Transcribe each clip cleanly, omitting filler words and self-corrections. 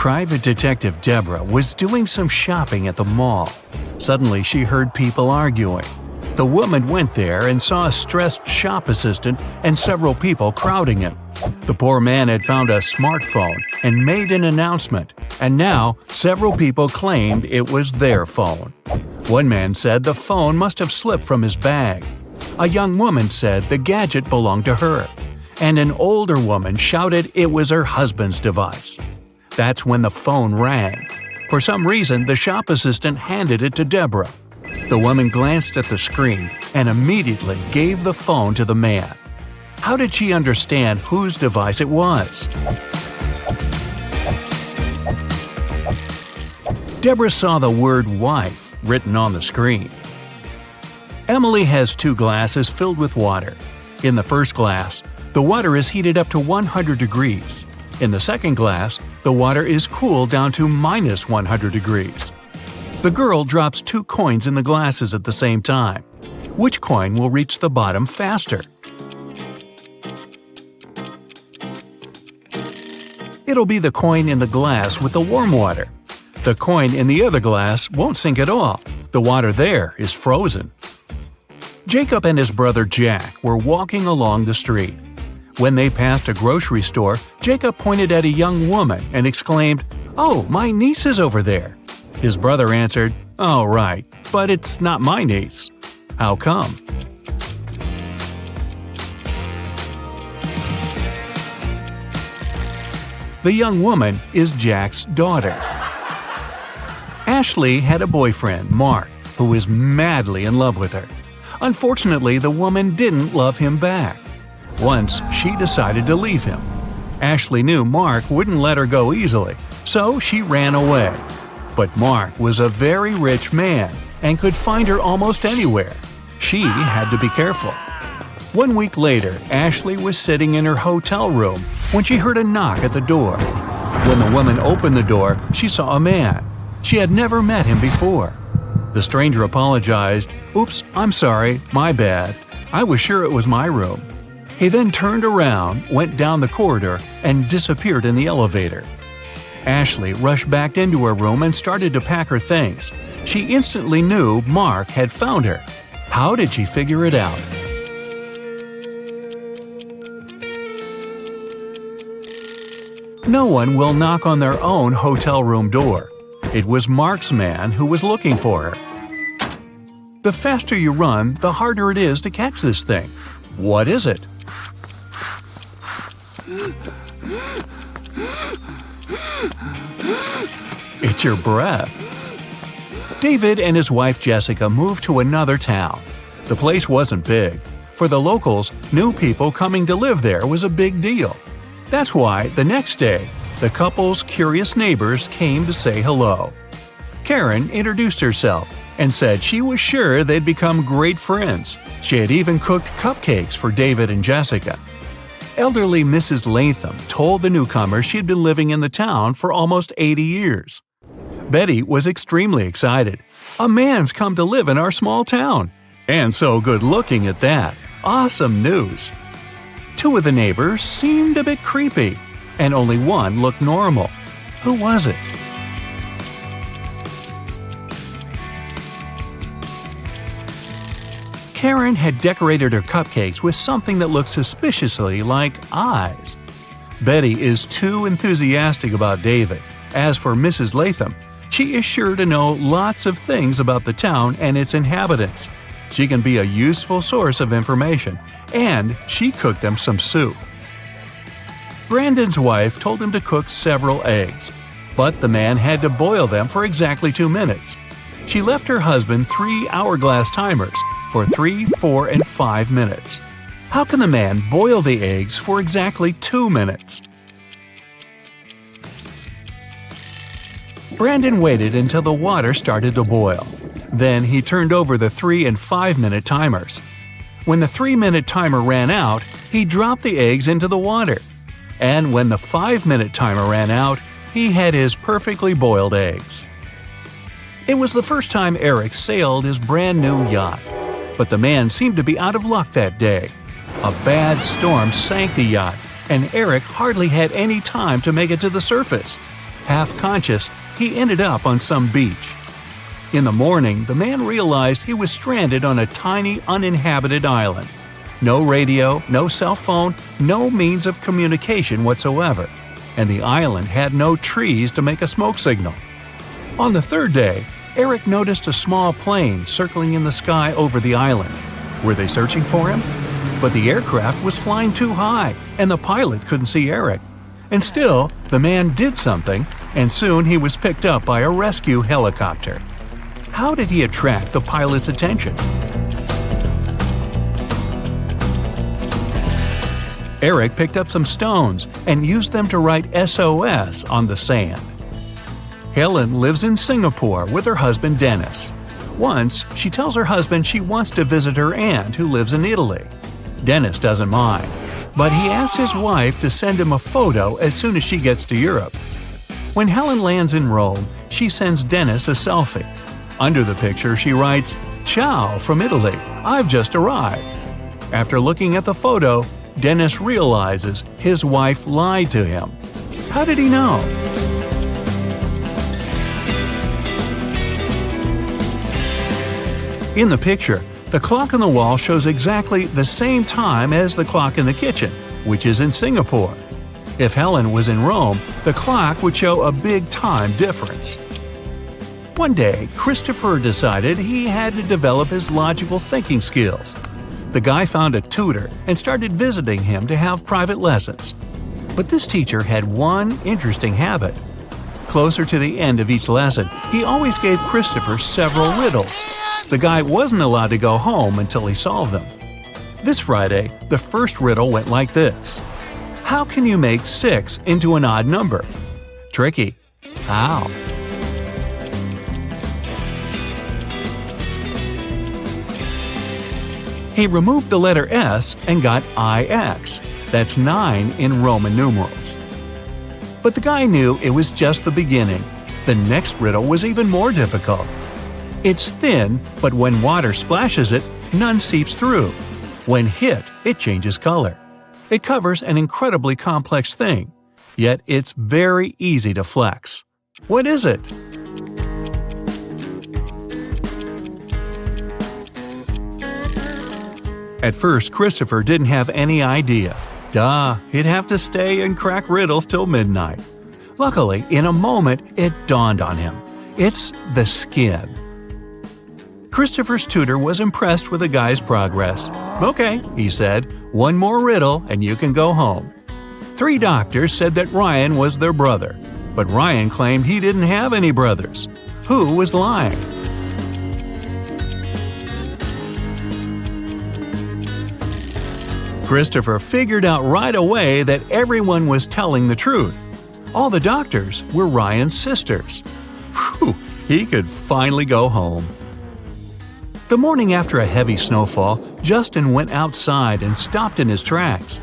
Private Detective Deborah was doing some shopping at the mall. Suddenly, she heard people arguing. The woman went there and saw a stressed shop assistant and several people crowding him. The poor man had found a smartphone and made an announcement, and now several people claimed it was their phone. One man said the phone must have slipped from his bag. A young woman said the gadget belonged to her, and an older woman shouted it was her husband's device. That's when the phone rang. For some reason, the shop assistant handed it to Deborah. The woman glanced at the screen and immediately gave the phone to the man. How did she understand whose device it was? Deborah saw the word wife written on the screen. Emily has 2 glasses filled with water. In the first glass, the water is heated up to 100 degrees. In the second glass, the water is cooled down to minus 100 degrees. The girl drops 2 coins in the glasses at the same time. Which coin will reach the bottom faster? It'll be the coin in the glass with the warm water. The coin in the other glass won't sink at all. The water there is frozen. Jacob and his brother Jack were walking along the street. When they passed a grocery store, Jacob pointed at a young woman and exclaimed, "Oh, my niece is over there." His brother answered, "Oh, right, but it's not my niece." "How come?" The young woman is Jack's daughter. Ashley had a boyfriend, Mark, who was madly in love with her. Unfortunately, the woman didn't love him back. Once, she decided to leave him. Ashley knew Mark wouldn't let her go easily, so she ran away. But Mark was a very rich man and could find her almost anywhere. She had to be careful. 1 week later, Ashley was sitting in her hotel room when she heard a knock at the door. When the woman opened the door, she saw a man. She had never met him before. The stranger apologized. "Oops, I'm sorry, my bad. I was sure it was my room." He then turned around, went down the corridor, and disappeared in the elevator. Ashley rushed back into her room and started to pack her things. She instantly knew Mark had found her. How did she figure it out? No one will knock on their own hotel room door. It was Mark's man who was looking for her. The faster you run, the harder it is to catch this thing. What is it? It's your breath. David and his wife Jessica moved to another town. The place wasn't big. For the locals, new people coming to live there was a big deal. That's why, the next day, the couple's curious neighbors came to say hello. Karen introduced herself and said she was sure they'd become great friends. She had even cooked cupcakes for David and Jessica. Elderly Mrs. Latham told the newcomers she'd been living in the town for almost 80 years. Betty was extremely excited. "A man's come to live in our small town. And so good-looking at that. Awesome news." 2 of the neighbors seemed a bit creepy, and only one looked normal. Who was it? Karen had decorated her cupcakes with something that looked suspiciously like eyes. Betty is too enthusiastic about David. As for Mrs. Latham, she is sure to know lots of things about the town and its inhabitants. She can be a useful source of information, and she cooked them some soup. Brandon's wife told him to cook several eggs, but the man had to boil them for exactly 2 minutes. She left her husband 3 hourglass timers for 3, 4, and 5 minutes. How can the man boil the eggs for exactly 2 minutes? Brandon waited until the water started to boil. Then he turned over the 3 and 5 minute timers. When the 3-minute timer ran out, he dropped the eggs into the water. And when the 5-minute timer ran out, he had his perfectly boiled eggs. It was the first time Eric sailed his brand new yacht. But the man seemed to be out of luck that day. A bad storm sank the yacht, and Eric hardly had any time to make it to the surface. Half conscious, he ended up on some beach. In the morning, the man realized he was stranded on a tiny, uninhabited island. No radio, no cell phone, no means of communication whatsoever, and the island had no trees to make a smoke signal. On the third day, Eric noticed a small plane circling in the sky over the island. Were they searching for him? But the aircraft was flying too high, and the pilot couldn't see Eric. And still, the man did something, and soon he was picked up by a rescue helicopter. How did he attract the pilot's attention? Eric picked up some stones and used them to write SOS on the sand. Helen lives in Singapore with her husband Dennis. Once, she tells her husband she wants to visit her aunt who lives in Italy. Dennis doesn't mind, but he asks his wife to send him a photo as soon as she gets to Europe. When Helen lands in Rome, she sends Dennis a selfie. Under the picture, she writes, "Ciao from Italy, I've just arrived." After looking at the photo, Dennis realizes his wife lied to him. How did he know? In the picture, the clock on the wall shows exactly the same time as the clock in the kitchen, which is in Singapore. If Helen was in Rome, the clock would show a big time difference. One day, Christopher decided he had to develop his logical thinking skills. The guy found a tutor and started visiting him to have private lessons. But this teacher had one interesting habit. Closer to the end of each lesson, he always gave Christopher several riddles. The guy wasn't allowed to go home until he solved them. This Friday, the first riddle went like this. How can you make 6 into an odd number? Tricky. How? He removed the letter S and got IX. That's 9 in Roman numerals. But the guy knew it was just the beginning. The next riddle was even more difficult. It's thin, but when water splashes it, none seeps through. When hit, it changes color. It covers an incredibly complex thing, yet it's very easy to flex. What is it? At first, Christopher didn't have any idea. Duh, he'd have to stay and crack riddles till midnight. Luckily, in a moment, it dawned on him. It's the skin. Christopher's tutor was impressed with the guy's progress. "Okay," he said, "one more riddle and you can go home." 3 doctors said that Ryan was their brother, but Ryan claimed he didn't have any brothers. Who was lying? Christopher figured out right away that everyone was telling the truth. All the doctors were Ryan's sisters. Whew, he could finally go home. The morning after a heavy snowfall, Justin went outside and stopped in his tracks.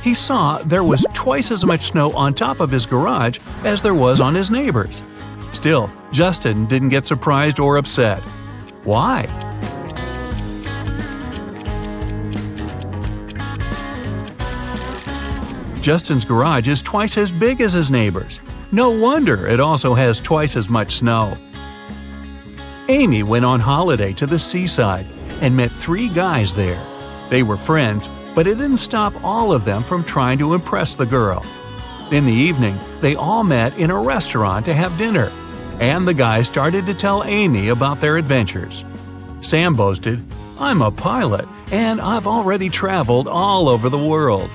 He saw there was twice as much snow on top of his garage as there was on his neighbor's. Still, Justin didn't get surprised or upset. Why? Justin's garage is twice as big as his neighbor's. No wonder it also has twice as much snow. Amy went on holiday to the seaside and met 3 guys there. They were friends, but it didn't stop all of them from trying to impress the girl. In the evening, they all met in a restaurant to have dinner, and the guys started to tell Amy about their adventures. Sam boasted, "I'm a pilot, and I've already traveled all over the world."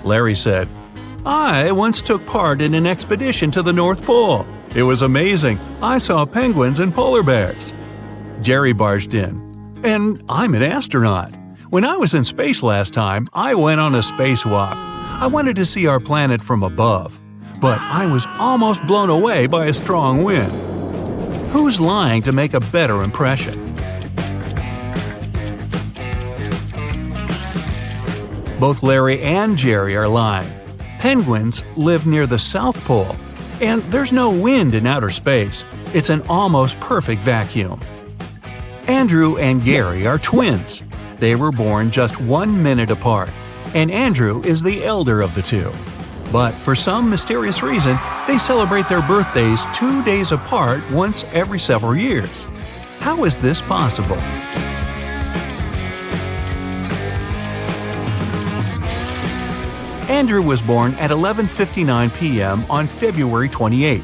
Larry said, "I once took part in an expedition to the North Pole. It was amazing. I saw penguins and polar bears." Jerry barged in, "And I'm an astronaut. When I was in space last time, I went on a spacewalk. I wanted to see our planet from above, but I was almost blown away by a strong wind." Who's lying to make a better impression? Both Larry and Jerry are lying. Penguins live near the South Pole, and there's no wind in outer space. It's an almost perfect vacuum. Andrew and Gary are twins. They were born just 1 minute apart, and Andrew is the elder of the two. But for some mysterious reason, they celebrate their birthdays 2 days apart once every several years. How is this possible? Andrew was born at 11:59 p.m. on February 28.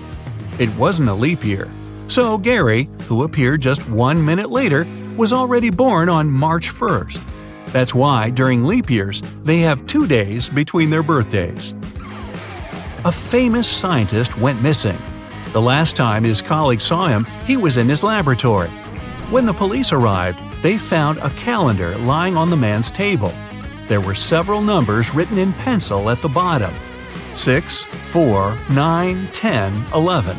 It wasn't a leap year. So Gary, who appeared just 1 minute later, was already born on March 1st. That's why, during leap years, they have 2 days between their birthdays. A famous scientist went missing. The last time his colleagues saw him, he was in his laboratory. When the police arrived, they found a calendar lying on the man's table. There were several numbers written in pencil at the bottom: 6, 4, 9, 10, 11.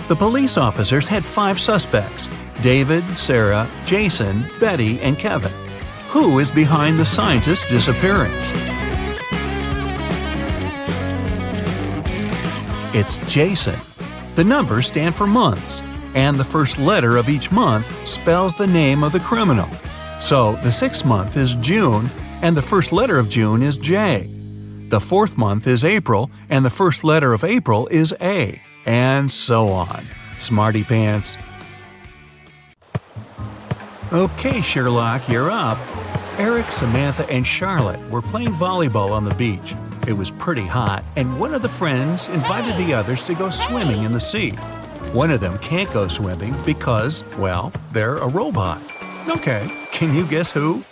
The police officers had 5 suspects: David, Sarah, Jason, Betty, and Kevin. Who is behind the scientist's disappearance? It's Jason. The numbers stand for months, and the first letter of each month spells the name of the criminal. So the 6th month is June, and the first letter of June is J. The 4th month is April, and the first letter of April is A, and so on. Smarty pants. Okay, Sherlock, you're up. Eric, Samantha, and Charlotte were playing volleyball on the beach. It was pretty hot, and one of the friends invited the others to go swimming in the sea. One of them can't go swimming because, well, they're a robot. Okay, can you guess who?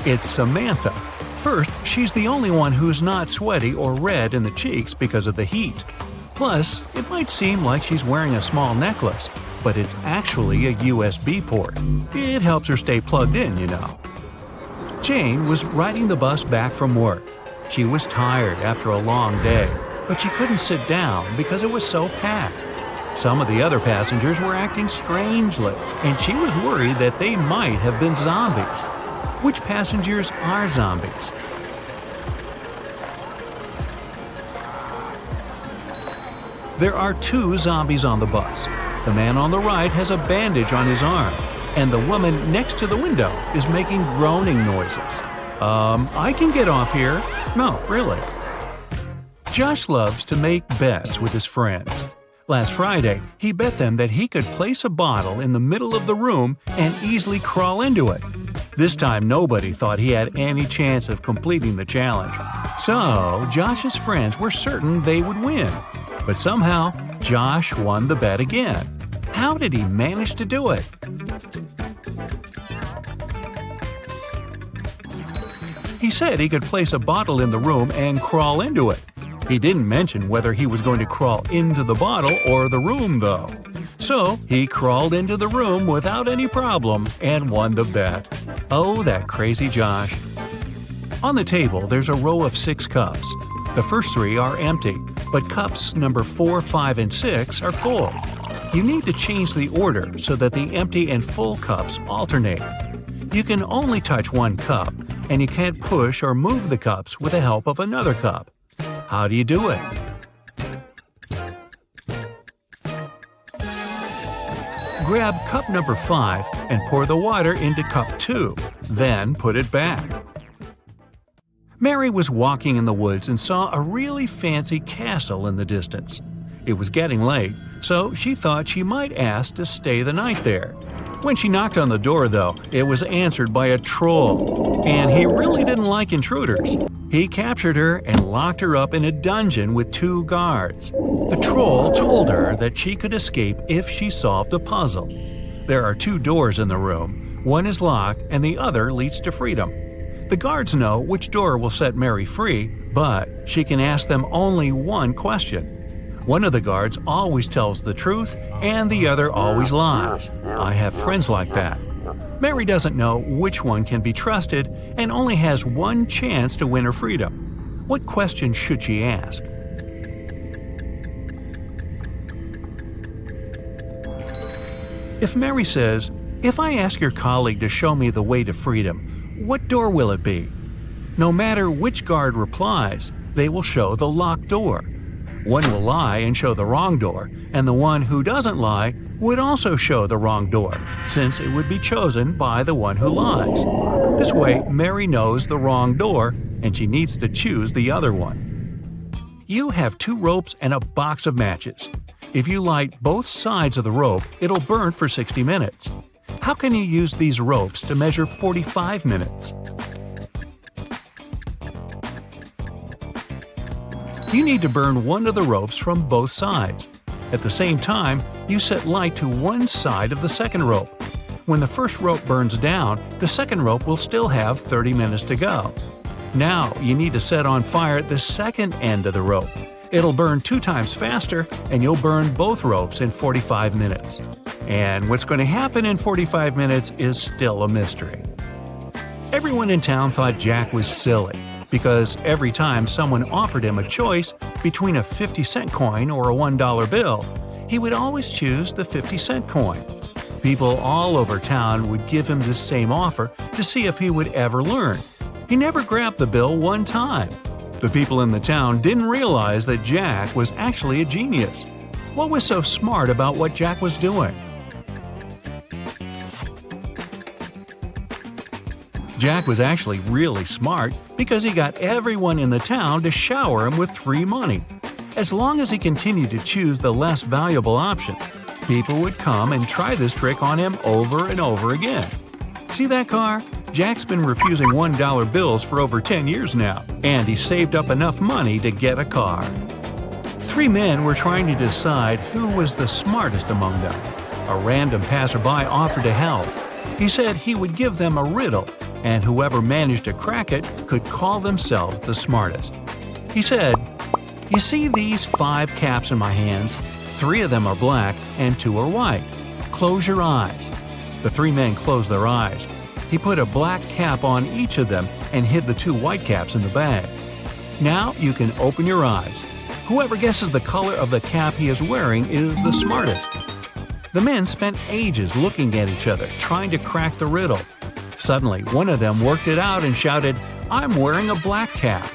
It's Samantha. First, she's the only one who's not sweaty or red in the cheeks because of the heat. Plus, it might seem like she's wearing a small necklace, but it's actually a USB port. It helps her stay plugged in, you know. Jane was riding the bus back from work. She was tired after a long day, but she couldn't sit down because it was so packed. Some of the other passengers were acting strangely, and she was worried that they might have been zombies. Which passengers are zombies? There are 2 zombies on the bus. The man on the right has a bandage on his arm, and the woman next to the window is making groaning noises. I can get off here. No, really. Josh loves to make bets with his friends. Last Friday, he bet them that he could place a bottle in the middle of the room and easily crawl into it. This time, nobody thought he had any chance of completing the challenge. So, Josh's friends were certain they would win. But somehow, Josh won the bet again. How did he manage to do it? He said he could place a bottle in the room and crawl into it. He didn't mention whether he was going to crawl into the bottle or the room, though. So he crawled into the room without any problem and won the bet. Oh, that crazy Josh. On the table, there's a row of 6 cups. The first 3 are empty, but cups number 4, 5, and 6 are full. You need to change the order so that the empty and full cups alternate. You can only touch one cup, and you can't push or move the cups with the help of another cup. How do you do it? Grab cup number 5 and pour the water into cup 2, then put it back. Mary was walking in the woods and saw a really fancy castle in the distance. It was getting late, so she thought she might ask to stay the night there. When she knocked on the door, though, it was answered by a troll, and he really didn't like intruders. He captured her and locked her up in a dungeon with 2 guards. The troll told her that she could escape if she solved a puzzle. There are 2 doors in the room. One is locked and the other leads to freedom. The guards know which door will set Mary free, but she can ask them only one question. One of the guards always tells the truth and the other always lies. I have friends like that. Mary doesn't know which one can be trusted and only has one chance to win her freedom. What question should she ask? If Mary says, "If I ask your colleague to show me the way to freedom, what door will it be?" No matter which guard replies, they will show the locked door. One will lie and show the wrong door, and the one who doesn't lie would also show the wrong door, since it would be chosen by the one who lies. This way, Mary knows the wrong door and she needs to choose the other one. You have 2 ropes and a box of matches. If you light both sides of the rope, it'll burn for 60 minutes. How can you use these ropes to measure 45 minutes? You need to burn one of the ropes from both sides. At the same time, you set light to one side of the second rope. When the first rope burns down, the second rope will still have 30 minutes to go. Now you need to set on fire the second end of the rope. It'll burn 2 times faster, and you'll burn both ropes in 45 minutes. And what's going to happen in 45 minutes is still a mystery. Everyone in town thought Jack was silly, because every time someone offered him a choice between a 50-cent coin or a $1 bill, he would always choose the 50-cent coin. People all over town would give him the same offer to see if he would ever learn. He never grabbed the bill one time. The people in the town didn't realize that Jack was actually a genius. What was so smart about what Jack was doing? Jack was actually really smart because he got everyone in the town to shower him with free money. As long as he continued to choose the less valuable option, people would come and try this trick on him over and over again. See that car? Jack's been refusing $1 bills for over 10 years now, and he saved up enough money to get a car. 3 men were trying to decide who was the smartest among them. A random passerby offered to help. He said he would give them a riddle, and whoever managed to crack it could call themselves the smartest. He said, "You see these 5 caps in my hands? 3 of them are black and 2 are white. Close your eyes." The 3 men closed their eyes. He put a black cap on each of them and hid the 2 white caps in the bag. Now you can open your eyes. Whoever guesses the color of the cap he is wearing is the smartest. The men spent ages looking at each other, trying to crack the riddle. Suddenly, one of them worked it out and shouted, "I'm wearing a black cap."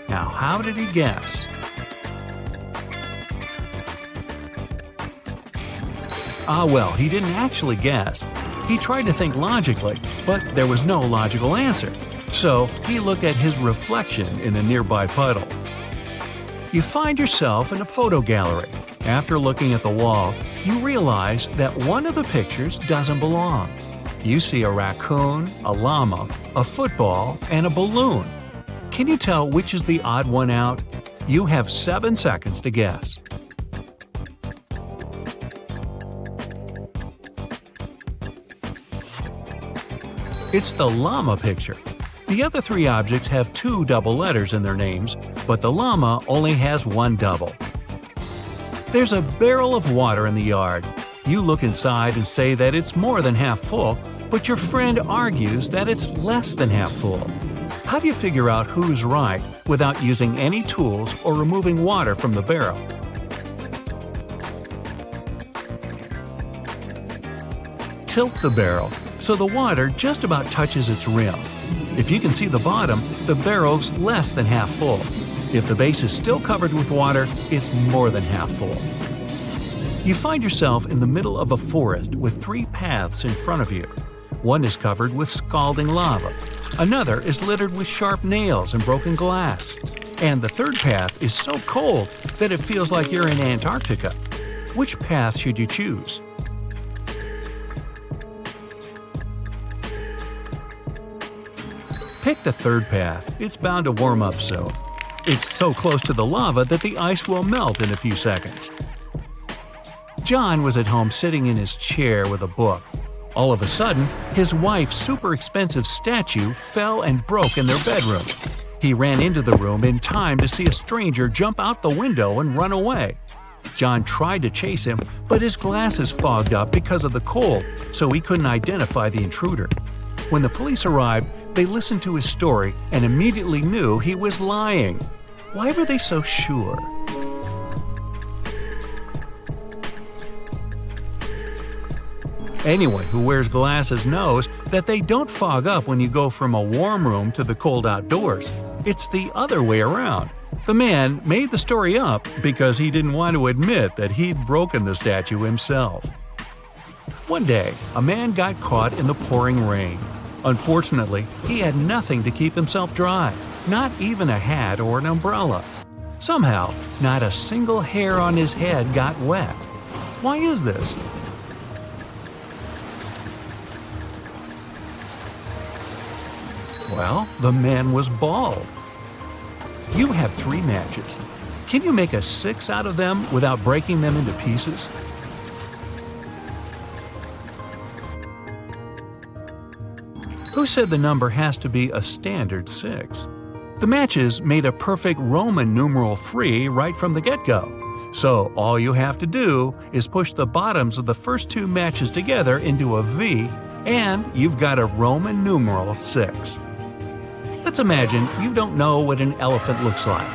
Now, how did he guess? Well, he didn't actually guess. He tried to think logically, but there was no logical answer. So he looked at his reflection in a nearby puddle. You find yourself in a photo gallery. After looking at the wall, you realize that one of the pictures doesn't belong. You see a raccoon, a llama, a football, and a balloon. Can you tell which is the odd one out? You have 7 seconds to guess. It's the llama picture. The other 3 objects have 2 double letters in their names, but the llama only has 1 double. There's a barrel of water in the yard. You look inside and say that it's more than half full, but your friend argues that it's less than half full. How do you figure out who's right without using any tools or removing water from the barrel? Tilt the barrel so the water just about touches its rim. If you can see the bottom, the barrel's less than half full. If the base is still covered with water, it's more than half full. You find yourself in the middle of a forest with 3 paths in front of you. One is covered with scalding lava. Another is littered with sharp nails and broken glass. And the third path is so cold that it feels like you're in Antarctica. Which path should you choose? Pick the third path. It's bound to warm up soon. It's so close to the lava that the ice will melt in a few seconds. John was at home sitting in his chair with a book. All of a sudden, his wife's super expensive statue fell and broke in their bedroom. He ran into the room in time to see a stranger jump out the window and run away. John tried to chase him, but his glasses fogged up because of the cold, so he couldn't identify the intruder. When the police arrived, they listened to his story and immediately knew he was lying. Why were they so sure? Anyone who wears glasses knows that they don't fog up when you go from a warm room to the cold outdoors. It's the other way around. The man made the story up because he didn't want to admit that he'd broken the statue himself. One day, a man got caught in the pouring rain. Unfortunately, he had nothing to keep himself dry, not even a hat or an umbrella. Somehow, not a single hair on his head got wet. Why is this? Well, the man was bald. You have 3 matches. Can you make a 6 out of them without breaking them into pieces? Who said the number has to be a standard 6? The matches made a perfect Roman numeral 3 right from the get-go. So all you have to do is push the bottoms of the first 2 matches together into a V, and you've got a Roman numeral 6. Let's imagine you don't know what an elephant looks like.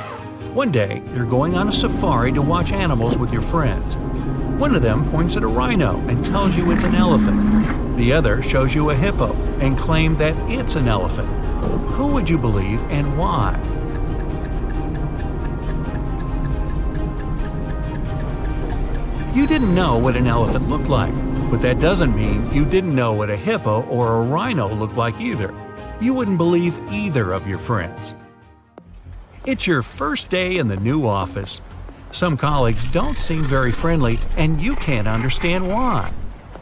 One day, you're going on a safari to watch animals with your friends. One of them points at a rhino and tells you it's an elephant. The other shows you a hippo and claims that it's an elephant. Who would you believe and why? You didn't know what an elephant looked like, but that doesn't mean you didn't know what a hippo or a rhino looked like either. You wouldn't believe either of your friends. It's your first day in the new office. Some colleagues don't seem very friendly, and you can't understand why.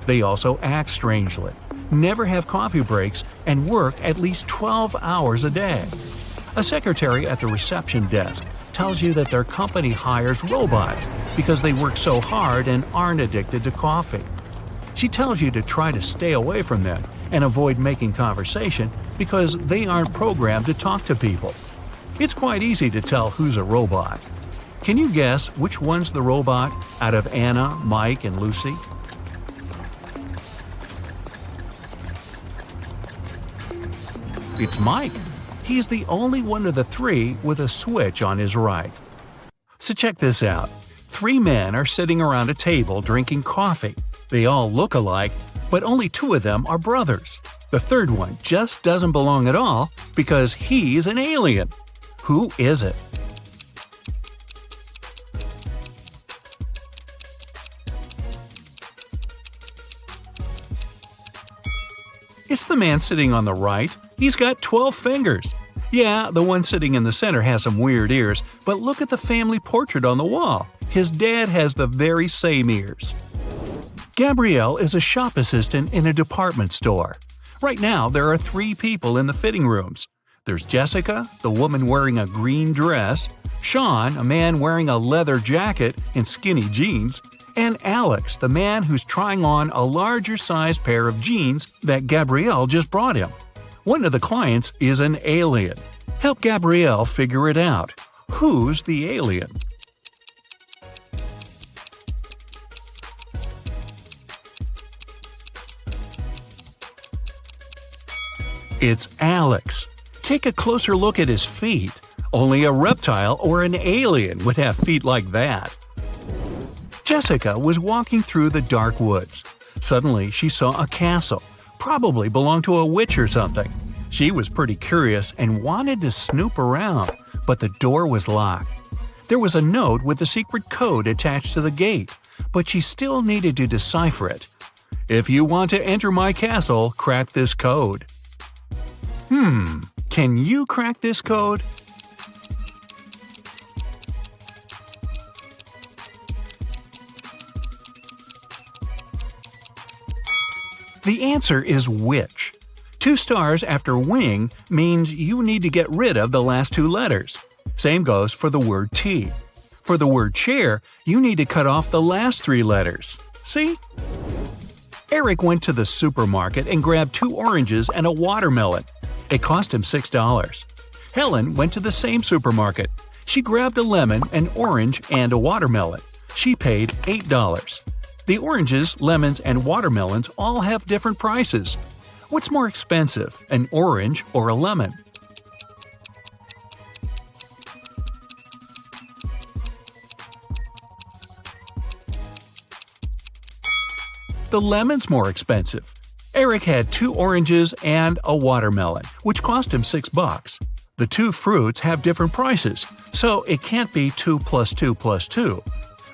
They also act strangely, never have coffee breaks, and work at least 12 hours a day. A secretary at the reception desk tells you that their company hires robots because they work so hard and aren't addicted to coffee. She tells you to try to stay away from them and avoid making conversation because they aren't programmed to talk to people. It's quite easy to tell who's a robot. Can you guess which one's the robot out of Anna, Mike, and Lucy? It's Mike. He's the only one of the 3 with a switch on his right. So check this out. 3 men are sitting around a table drinking coffee. They all look alike, but only 2 of them are brothers. The third one just doesn't belong at all because he's an alien. Who is it? It's the man sitting on the right. He's got 12 fingers. Yeah, the one sitting in the center has some weird ears, but look at the family portrait on the wall. His dad has the very same ears. Gabrielle is a shop assistant in a department store. Right now, there are 3 people in the fitting rooms. There's Jessica, the woman wearing a green dress, Sean, a man wearing a leather jacket and skinny jeans, and Alex, the man who's trying on a larger-sized pair of jeans that Gabrielle just brought him. One of the clients is an alien. Help Gabrielle figure it out. Who's the alien? It's Alex. Take a closer look at his feet. Only a reptile or an alien would have feet like that. Jessica was walking through the dark woods. Suddenly, she saw a castle. Probably belonged to a witch or something. She was pretty curious and wanted to snoop around, but the door was locked. There was a note with a secret code attached to the gate, but she still needed to decipher it. If you want to enter my castle, crack this code. Can you crack this code? The answer is witch. 2 stars after wing means you need to get rid of the last 2 letters. Same goes for the word tea. For the word chair, you need to cut off the last 3 letters. See? Eric went to the supermarket and grabbed 2 oranges and a watermelon. It cost him $6. Helen went to the same supermarket. She grabbed a lemon, an orange, and a watermelon. She paid $8. The oranges, lemons, and watermelons all have different prices. What's more expensive, an orange or a lemon? The lemon's more expensive. Eric had 2 oranges and a watermelon, which cost him $6. The 2 fruits have different prices, so it can't be 2 plus 2 plus 2.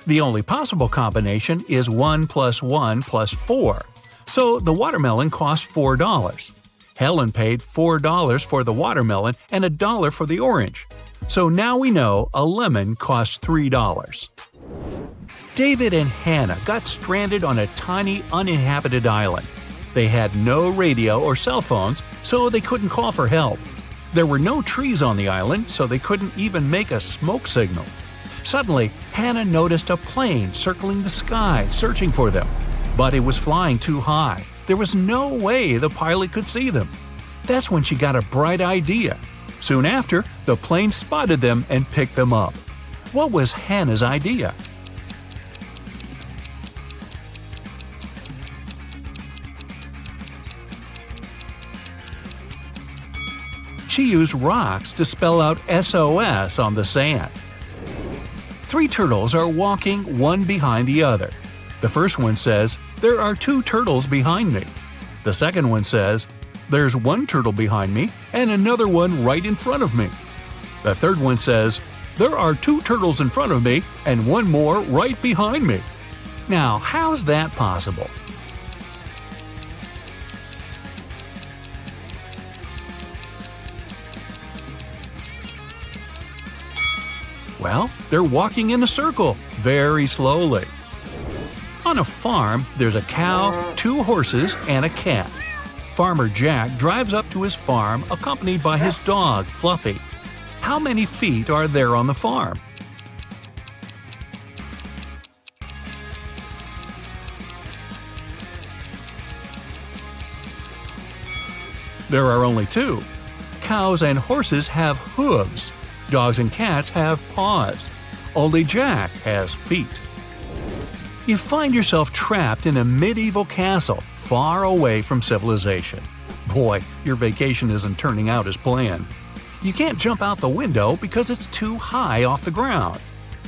The only possible combination is 1 plus 1 plus 4. So the watermelon costs $4. Helen paid $4 for the watermelon and $1 for the orange. So now we know a lemon costs $3. David and Hannah got stranded on a tiny uninhabited island. They had no radio or cell phones, so they couldn't call for help. There were no trees on the island, so they couldn't even make a smoke signal. Suddenly, Hannah noticed a plane circling the sky, searching for them. But it was flying too high. There was no way the pilot could see them. That's when she got a bright idea. Soon after, the plane spotted them and picked them up. What was Hannah's idea? She used rocks to spell out SOS on the sand. 3 turtles are walking one behind the other. The first one says, "There are 2 turtles behind me." The second one says, "There's 1 turtle behind me and another one right in front of me." The third one says, "There are 2 turtles in front of me and 1 more right behind me." Now, how's that possible? Well, they're walking in a circle, very slowly. On a farm, there's a cow, 2 horses, and a cat. Farmer Jack drives up to his farm accompanied by his dog, Fluffy. How many feet are there on the farm? There are only 2. Cows and horses have hooves. Dogs and cats have paws. Only Jack has feet. You find yourself trapped in a medieval castle, far away from civilization. Boy, your vacation isn't turning out as planned. You can't jump out the window because it's too high off the ground.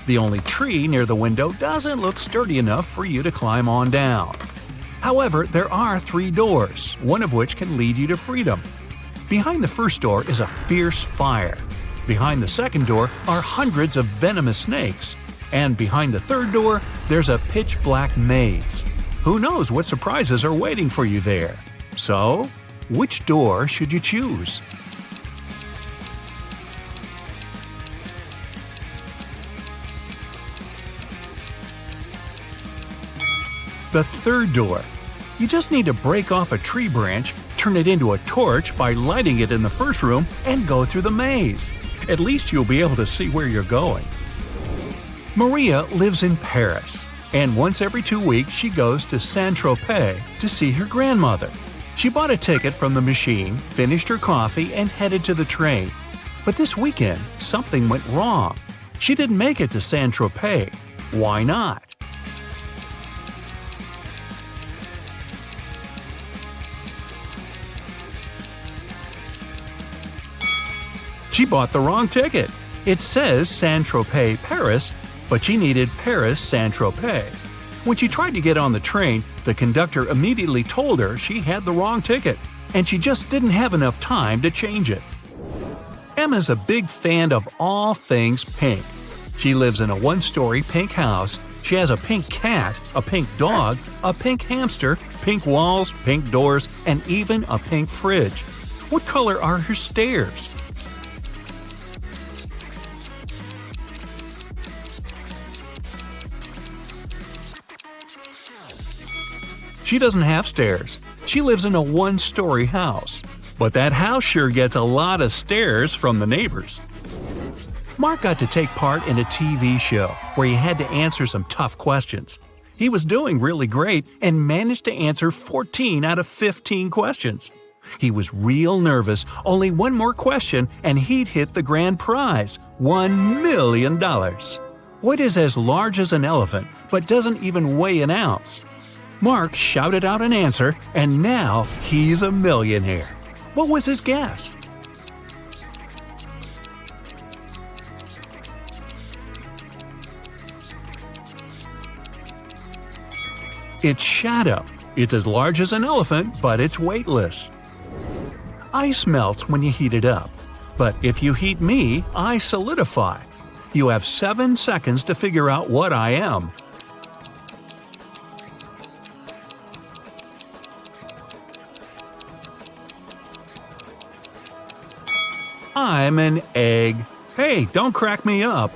The only tree near the window doesn't look sturdy enough for you to climb on down. However, there are 3 doors, one of which can lead you to freedom. Behind the first door is a fierce fire. Behind the second door are hundreds of venomous snakes. And behind the third door, there's a pitch-black maze. Who knows what surprises are waiting for you there? So, which door should you choose? The third door. You just need to break off a tree branch, turn it into a torch by lighting it in the first room, and go through the maze. At least you'll be able to see where you're going. Maria lives in Paris, and once every 2 weeks she goes to Saint-Tropez to see her grandmother. She bought a ticket from the machine, finished her coffee, and headed to the train. But this weekend, something went wrong. She didn't make it to Saint-Tropez. Why not? She bought the wrong ticket. It says Saint-Tropez, Paris, but she needed Paris, Saint-Tropez. When she tried to get on the train, the conductor immediately told her she had the wrong ticket, and she just didn't have enough time to change it. Emma's a big fan of all things pink. She lives in a 1-story pink house. She has a pink cat, a pink dog, a pink hamster, pink walls, pink doors, and even a pink fridge. What color are her stairs? She doesn't have stairs. She lives in a 1-story house. But that house sure gets a lot of stares from the neighbors. Mark got to take part in a TV show where he had to answer some tough questions. He was doing really great and managed to answer 14 out of 15 questions. He was real nervous, only 1 more question and he'd hit the grand prize, $1 million. What is as large as an elephant but doesn't even weigh an ounce? Mark shouted out an answer, and now he's a millionaire. What was his guess? It's shadow. It's as large as an elephant, but it's weightless. Ice melts when you heat it up. But if you heat me, I solidify. You have 7 seconds to figure out what I am. lemon egg. Hey, don't crack me up.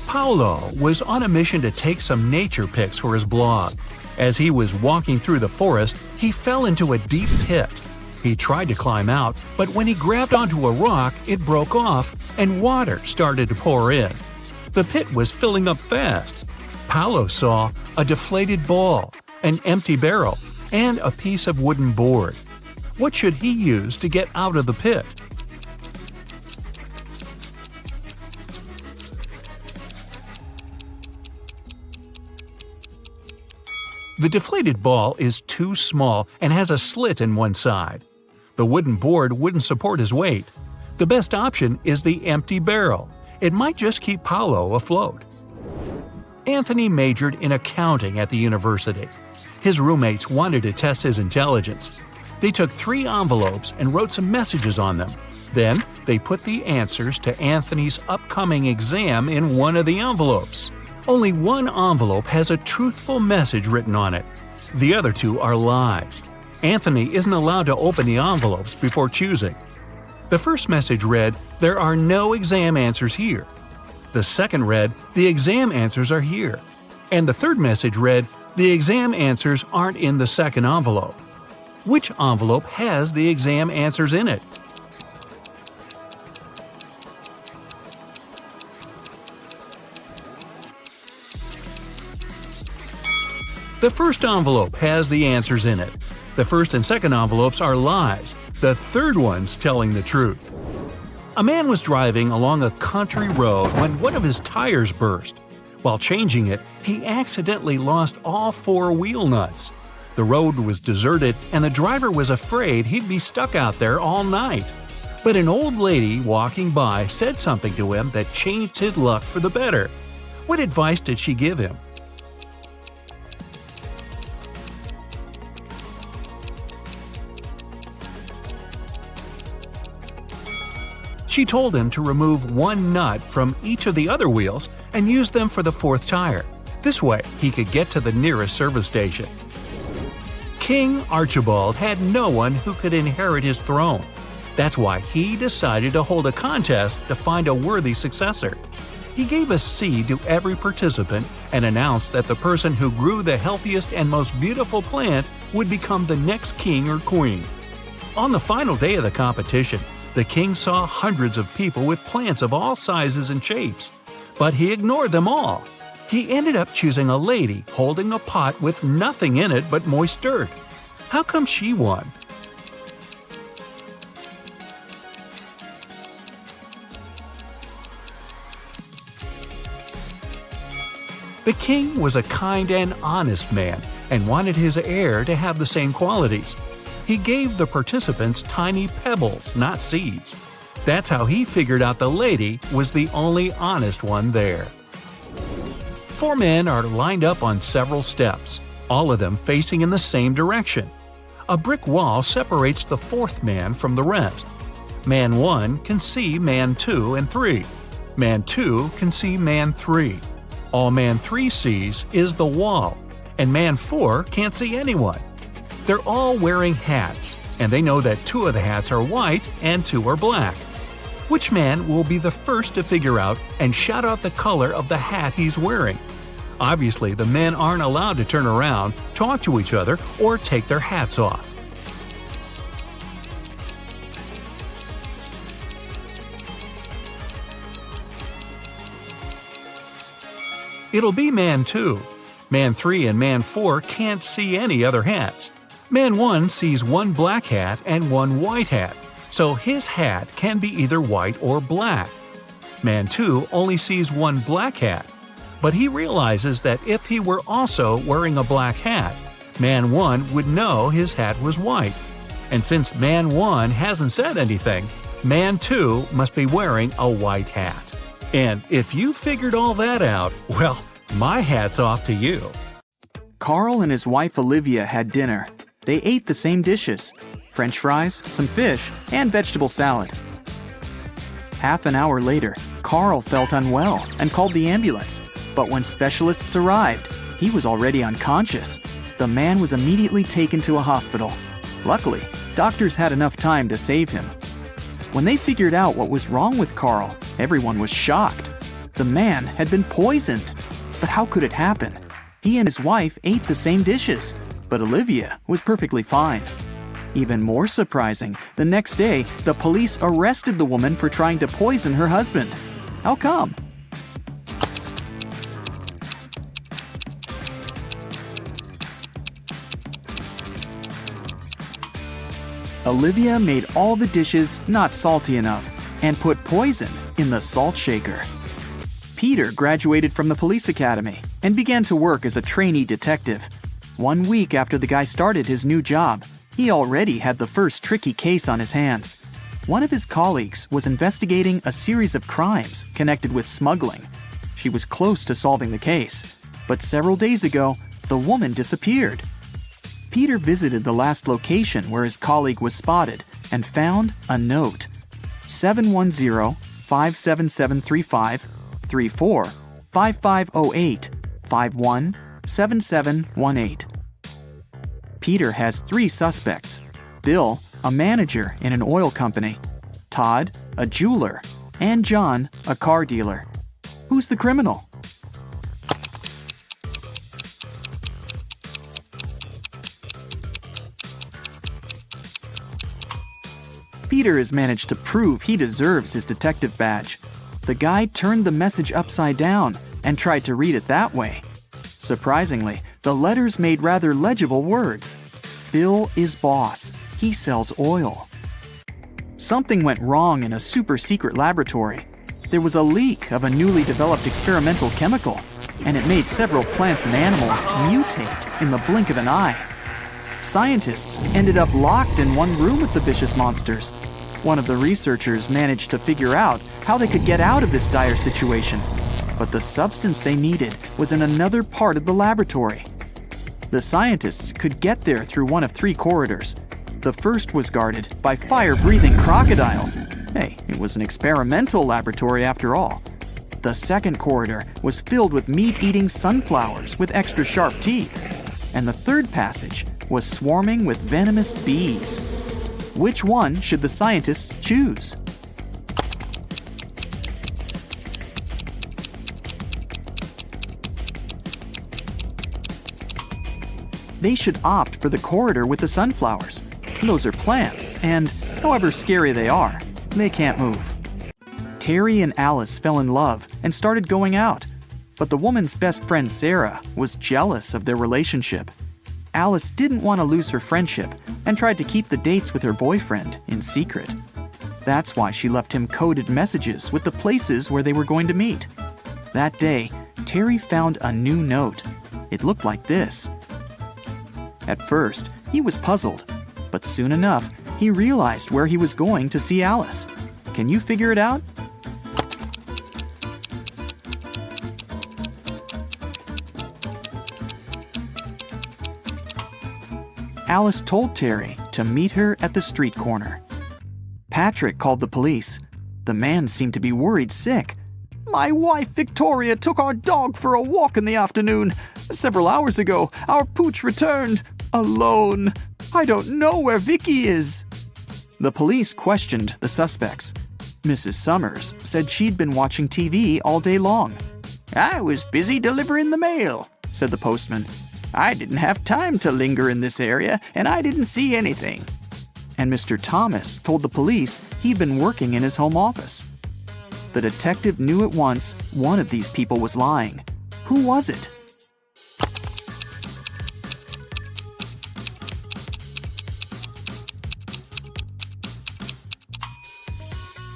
Paulo was on a mission to take some nature pics for his blog. As he was walking through the forest, he fell into a deep pit. He tried to climb out, but when he grabbed onto a rock, it broke off and water started to pour in. The pit was filling up fast. Paulo saw a deflated ball, an empty barrel, and a piece of wooden board. What should he use to get out of the pit? The deflated ball is too small and has a slit in one side. The wooden board wouldn't support his weight. The best option is the empty barrel. It might just keep Paulo afloat. Anthony majored in accounting at the university. His roommates wanted to test his intelligence. They took 3 envelopes and wrote some messages on them. Then, they put the answers to Anthony's upcoming exam in one of the envelopes. Only one envelope has a truthful message written on it. The other 2 are lies. Anthony isn't allowed to open the envelopes before choosing. The first message read, "There are no exam answers here." The second read, "The exam answers are here." And the third message read, "The exam answers aren't in the second envelope." Which envelope has the exam answers in it? The first envelope has the answers in it. The first and second envelopes are lies. The third one's telling the truth. A man was driving along a country road when one of his tires burst. While changing it, he accidentally lost all 4 wheel nuts. The road was deserted and the driver was afraid he'd be stuck out there all night. But an old lady walking by said something to him that changed his luck for the better. What advice did she give him? She told him to remove 1 nut from each of the other wheels and use them for the 4th tire. This way, he could get to the nearest service station. King Archibald had no one who could inherit his throne. That's why he decided to hold a contest to find a worthy successor. He gave a seed to every participant and announced that the person who grew the healthiest and most beautiful plant would become the next king or queen. On the final day of the competition, the king saw hundreds of people with plants of all sizes and shapes, but he ignored them all. He ended up choosing a lady holding a pot with nothing in it but moist dirt. How come she won? The king was a kind and honest man and wanted his heir to have the same qualities. He gave the participants tiny pebbles, not seeds. That's how he figured out the lady was the only honest one there. 4 men are lined up on several steps, all of them facing in the same direction. A brick wall separates the 4th man from the rest. Man 1 can see man 2 and 3. Man 2 can see man 3. All man 3 sees is the wall, and man 4 can't see anyone. They're all wearing hats, and they know that 2 of the hats are white and 2 are black. Which man will be the first to figure out and shout out the color of the hat he's wearing? Obviously, the men aren't allowed to turn around, talk to each other, or take their hats off. It'll be man 2. Man 3 and man 4 can't see any other hats. Man 1 sees 1 black hat and 1 white hat, so his hat can be either white or black. Man 2 only sees 1 black hat, but he realizes that if he were also wearing a black hat, Man 1 would know his hat was white. And since Man 1 hasn't said anything, Man 2 must be wearing a white hat. And if you figured all that out, well, my hat's off to you. Carl and his wife Olivia had dinner. They ate the same dishes: French fries, some fish, and vegetable salad. Half an hour later, Carl felt unwell and called the ambulance. But when specialists arrived, he was already unconscious. The man was immediately taken to a hospital. Luckily, doctors had enough time to save him. When they figured out what was wrong with Carl, everyone was shocked. The man had been poisoned. But how could it happen? He and his wife ate the same dishes, but Olivia was perfectly fine. Even more surprising, the next day, the police arrested the woman for trying to poison her husband. How come? Olivia made all the dishes not salty enough and put poison in the salt shaker. Peter graduated from the police academy and began to work as a trainee detective. 1 week after the guy started his new job, he already had the first tricky case on his hands. One of his colleagues was investigating a series of crimes connected with smuggling. She was close to solving the case, but several days ago, the woman disappeared. Peter visited the last location where his colleague was spotted and found a note. 710-57735 34 5508 51 7718. Peter has 3 suspects: Bill, a manager in an oil company; Todd, a jeweler; and John, a car dealer. Who's the criminal? Peter has managed to prove he deserves his detective badge. The guy turned the message upside down and tried to read it that way. Surprisingly, the letters made rather legible words. Bill is boss. He sells oil. Something went wrong in a super-secret laboratory. There was a leak of a newly developed experimental chemical, and it made several plants and animals mutate in the blink of an eye. Scientists ended up locked in one room with the vicious monsters. One of the researchers managed to figure out how they could get out of this dire situation, but the substance they needed was in another part of the laboratory. The scientists could get there through one of 3 corridors. The first was guarded by fire-breathing crocodiles. Hey, it was an experimental laboratory after all. The second corridor was filled with meat-eating sunflowers with extra sharp teeth. And the third passage was swarming with venomous bees. Which one should the scientists choose? They should opt for the corridor with the sunflowers. Those are plants, and however scary they are, they can't move. Terry and Alice fell in love and started going out, but the woman's best friend Sarah was jealous of their relationship. Alice didn't want to lose her friendship and tried to keep the dates with her boyfriend in secret. That's why she left him coded messages with the places where they were going to meet. That day, Terry found a new note. It looked like this. At first, he was puzzled, but soon enough, he realized where he was going to see Alice. Can you figure it out? Alice told Terry to meet her at the street corner. Patrick called the police. The man seemed to be worried sick. "My wife Victoria took our dog for a walk in the afternoon. Several hours ago, our pooch returned. Alone. I don't know where Vicky is." The police questioned the suspects. Mrs. Summers said she'd been watching TV all day long. "I was busy delivering the mail," said the postman. "I didn't have time to linger in this area, and I didn't see anything." And Mr. Thomas told the police he'd been working in his home office. The detective knew at once one of these people was lying. Who was it?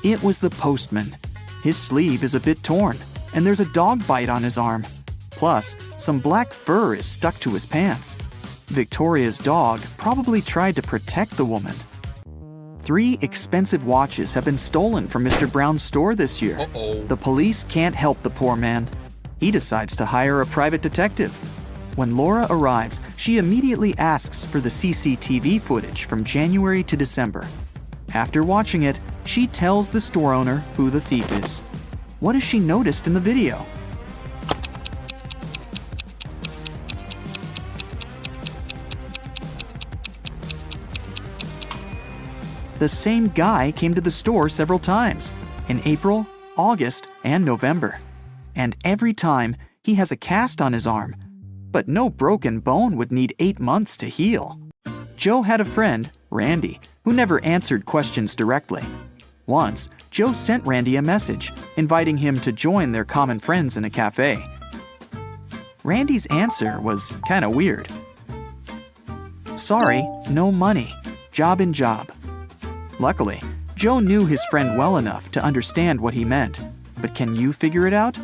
It was the postman. His sleeve is a bit torn, and there's a dog bite on his arm. Plus, some black fur is stuck to his pants. Victoria's dog probably tried to protect the woman. 3 expensive watches have been stolen from Mr. Brown's store this year. The police can't help the poor man. He decides to hire a private detective. When Laura arrives, she immediately asks for the CCTV footage from January to December. After watching it, she tells the store owner who the thief is. What has she noticed in the video? The same guy came to the store several times, in April, August, and November. And every time, he has a cast on his arm. But no broken bone would need 8 months to heal. Joe had a friend, Randy, who never answered questions directly. Once, Joe sent Randy a message, inviting him to join their common friends in a cafe. Randy's answer was kinda weird. Sorry, no money. Job in job. Luckily, Joe knew his friend well enough to understand what he meant. But can you figure it out?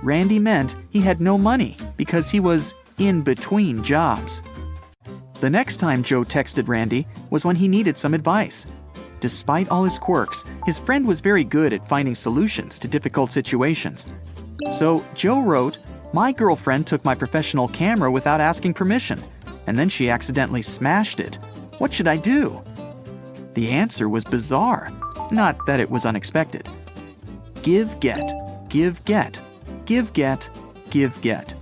Randy meant he had no money because he was in between jobs. The next time Joe texted Randy was when he needed some advice. Despite all his quirks, his friend was very good at finding solutions to difficult situations. So Joe wrote, "My girlfriend took my professional camera without asking permission, and then she accidentally smashed it. What should I do?" The answer was bizarre, not that it was unexpected. Give, get, give, get, give, get, give, get.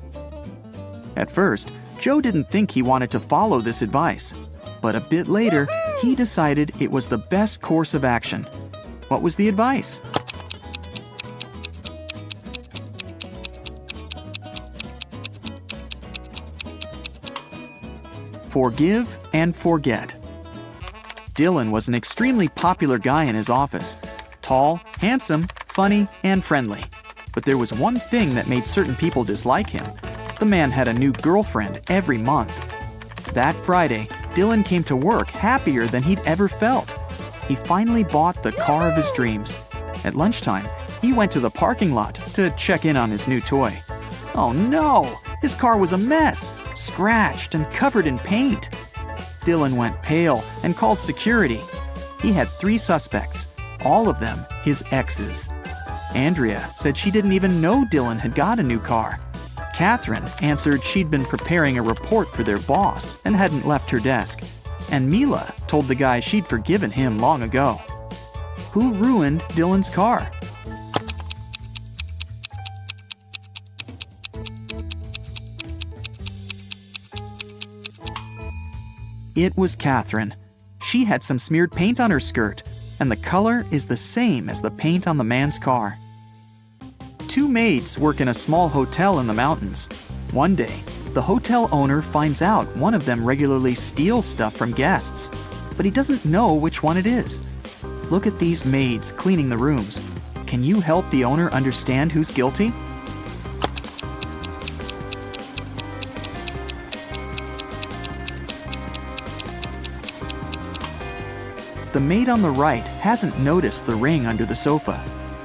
At first, Joe didn't think he wanted to follow this advice, but a bit later, he decided it was the best course of action. What was the advice? Forgive and forget. Dylan was an extremely popular guy in his office. Tall, handsome, funny, and friendly. But there was one thing that made certain people dislike him. The man had a new girlfriend every month. That Friday, Dylan came to work happier than he'd ever felt. He finally bought the car of his dreams. At lunchtime, he went to the parking lot to check in on his new toy. Oh no! His car was a mess, scratched and covered in paint. Dylan went pale and called security. He had 3 suspects, all of them his exes. Andrea said she didn't even know Dylan had got a new car. Catherine answered she'd been preparing a report for their boss and hadn't left her desk. And Mila told the guy she'd forgiven him long ago. Who ruined Dylan's car? It was Catherine. She had some smeared paint on her skirt, and the color is the same as the paint on the man's car. 2 maids work in a small hotel in the mountains. One day, the hotel owner finds out one of them regularly steals stuff from guests, but he doesn't know which one it is. Look at these maids cleaning the rooms. Can you help the owner understand who's guilty? The maid on the right hasn't noticed the ring under the sofa.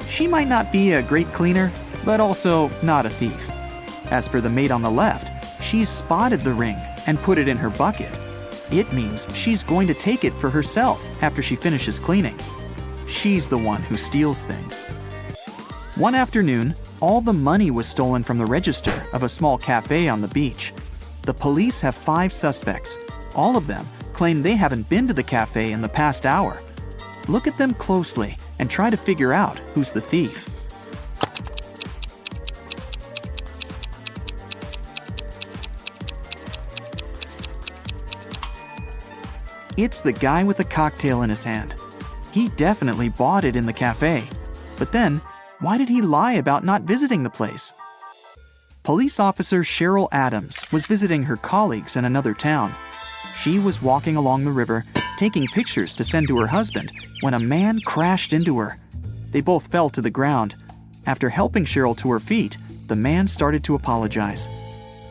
She might not be a great cleaner, but also not a thief. As for the maid on the left, she's spotted the ring and put it in her bucket. It means she's going to take it for herself after she finishes cleaning. She's the one who steals things. One afternoon, all the money was stolen from the register of a small cafe on the beach. The police have 5 suspects. All of them claim they haven't been to the cafe in the past hour. Look at them closely and try to figure out who's the thief. It's the guy with the cocktail in his hand. He definitely bought it in the cafe. But then, why did he lie about not visiting the place? Police officer Cheryl Adams was visiting her colleagues in another town. She was walking along the river, taking pictures to send to her husband, when a man crashed into her. They both fell to the ground. After helping Cheryl to her feet, the man started to apologize.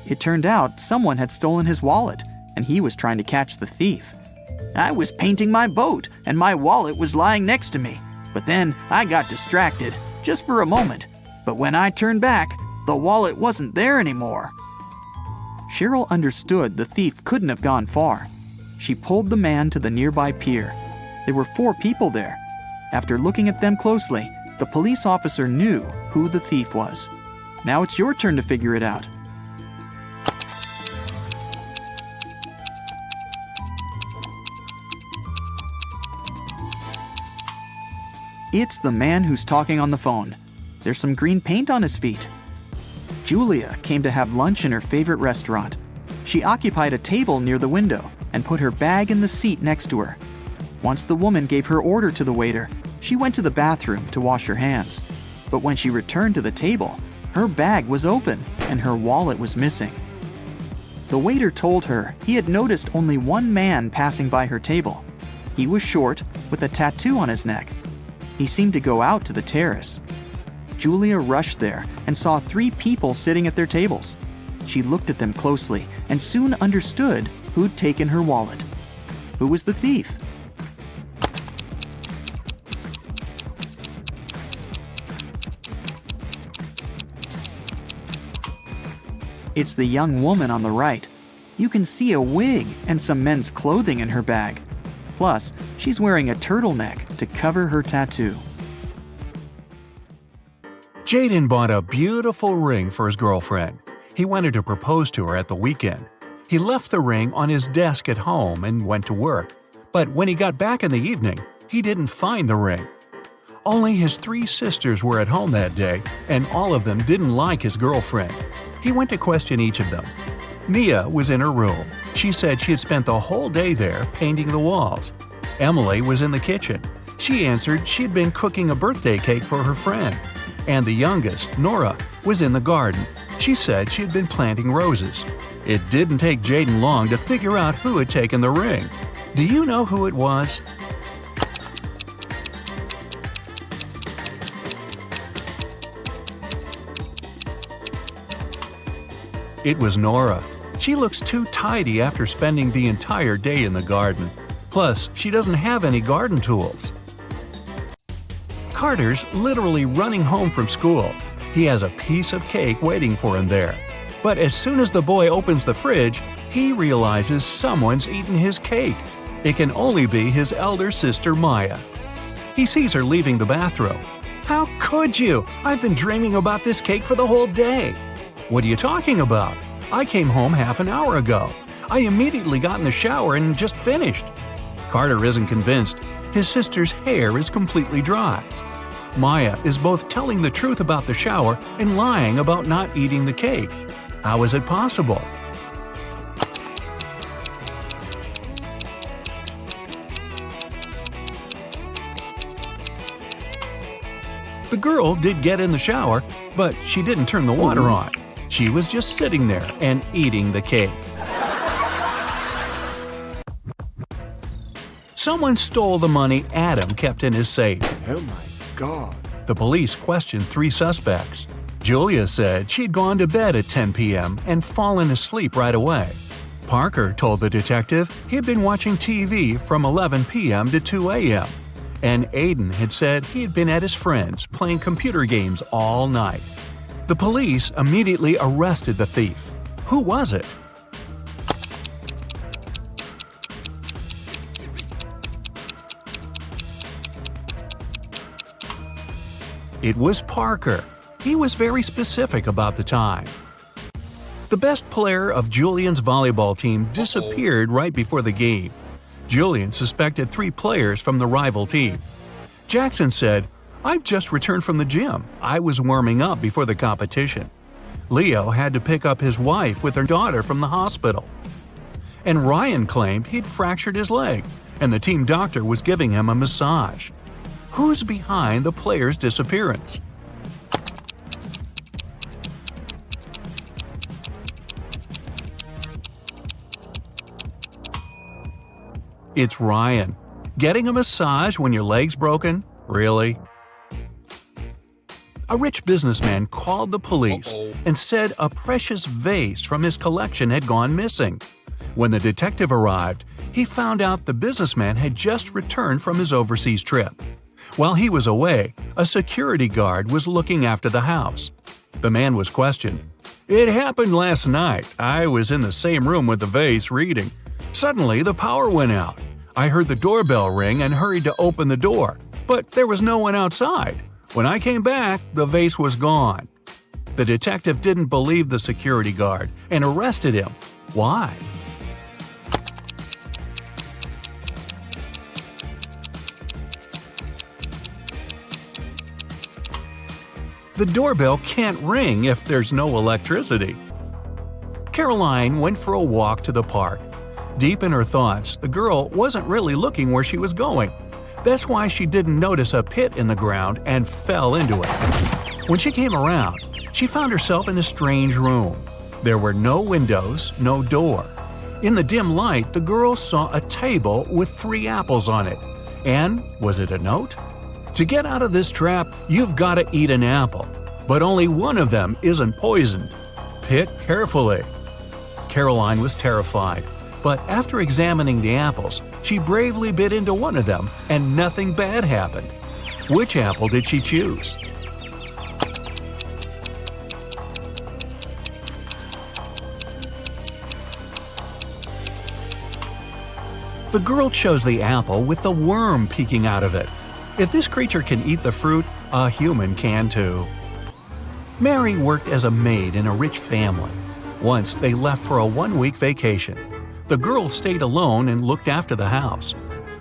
It turned out someone had stolen his wallet, and he was trying to catch the thief. "I was painting my boat, and my wallet was lying next to me. But then I got distracted, just for a moment. But when I turned back, the wallet wasn't there anymore." Cheryl understood the thief couldn't have gone far. She pulled the man to the nearby pier. There were 4 people there. After looking at them closely, the police officer knew who the thief was. Now it's your turn to figure it out. It's the man who's talking on the phone. There's some green paint on his feet. Julia came to have lunch in her favorite restaurant. She occupied a table near the window and put her bag in the seat next to her. Once the woman gave her order to the waiter, she went to the bathroom to wash her hands. But when she returned to the table, her bag was open and her wallet was missing. The waiter told her he had noticed only one man passing by her table. He was short, with a tattoo on his neck. He seemed to go out to the terrace. Julia rushed there and saw 3 people sitting at their tables. She looked at them closely and soon understood who'd taken her wallet. Who was the thief? It's the young woman on the right. You can see a wig and some men's clothing in her bag. Plus, she's wearing a turtleneck to cover her tattoo. Jaden bought a beautiful ring for his girlfriend. He wanted to propose to her at the weekend. He left the ring on his desk at home and went to work. But when he got back in the evening, he didn't find the ring. Only his 3 sisters were at home that day, and all of them didn't like his girlfriend. He went to question each of them. Mia was in her room. She said she had spent the whole day there painting the walls. Emily was in the kitchen. She answered she'd been cooking a birthday cake for her friend. And the youngest, Nora, was in the garden. She said she had been planting roses. It didn't take Jaden long to figure out who had taken the ring. Do you know who it was? It was Nora. She looks too tidy after spending the entire day in the garden. Plus, she doesn't have any garden tools. Carter's literally running home from school. He has a piece of cake waiting for him there. But as soon as the boy opens the fridge, he realizes someone's eaten his cake. It can only be his elder sister Maya. He sees her leaving the bathroom. "How could you? I've been dreaming about this cake for the whole day." "What are you talking about? I came home half an hour ago. I immediately got in the shower and just finished." Carter isn't convinced. His sister's hair is completely dry. Maya is both telling the truth about the shower and lying about not eating the cake. How is it possible? The girl did get in the shower, but she didn't turn the water on. She was just sitting there and eating the cake. Someone stole the money Adam kept in his safe. Oh my God. The police questioned 3 suspects. Julia said she'd gone to bed at 10 p.m. and fallen asleep right away. Parker told the detective he'd been watching TV from 11 p.m. to 2 a.m. And Aiden had said he'd been at his friend's playing computer games all night. The police immediately arrested the thief. Who was it? It was Parker. He was very specific about the time. The best player of Julian's volleyball team disappeared right before the game. Julian suspected 3 players from the rival team. Jackson said, "I've just returned from the gym. I was warming up before the competition." Leo had to pick up his wife with her daughter from the hospital. And Ryan claimed he'd fractured his leg, and the team doctor was giving him a massage. Who's behind the player's disappearance? It's Ryan. Getting a massage when your leg's broken? Really? A rich businessman called the police and said a precious vase from his collection had gone missing. When the detective arrived, he found out the businessman had just returned from his overseas trip. While he was away, a security guard was looking after the house. The man was questioned. "It happened last night. I was in the same room with the vase reading. Suddenly, the power went out. I heard the doorbell ring and hurried to open the door, but there was no one outside. When I came back, the vase was gone." The detective didn't believe the security guard and arrested him. Why? The doorbell can't ring if there's no electricity. Caroline went for a walk to the park. Deep in her thoughts, the girl wasn't really looking where she was going. That's why she didn't notice a pit in the ground and fell into it. When she came around, she found herself in a strange room. There were no windows, no door. In the dim light, the girl saw a table with 3 apples on it. And was it a note? To get out of this trap, you've got to eat an apple. But only one of them isn't poisoned. Pick carefully. Caroline was terrified, but after examining the apples, she bravely bit into one of them and nothing bad happened. Which apple did she choose? The girl chose the apple with the worm peeking out of it. If this creature can eat the fruit, a human can too. Mary worked as a maid in a rich family. Once they left for a 1-week vacation. The girl stayed alone and looked after the house.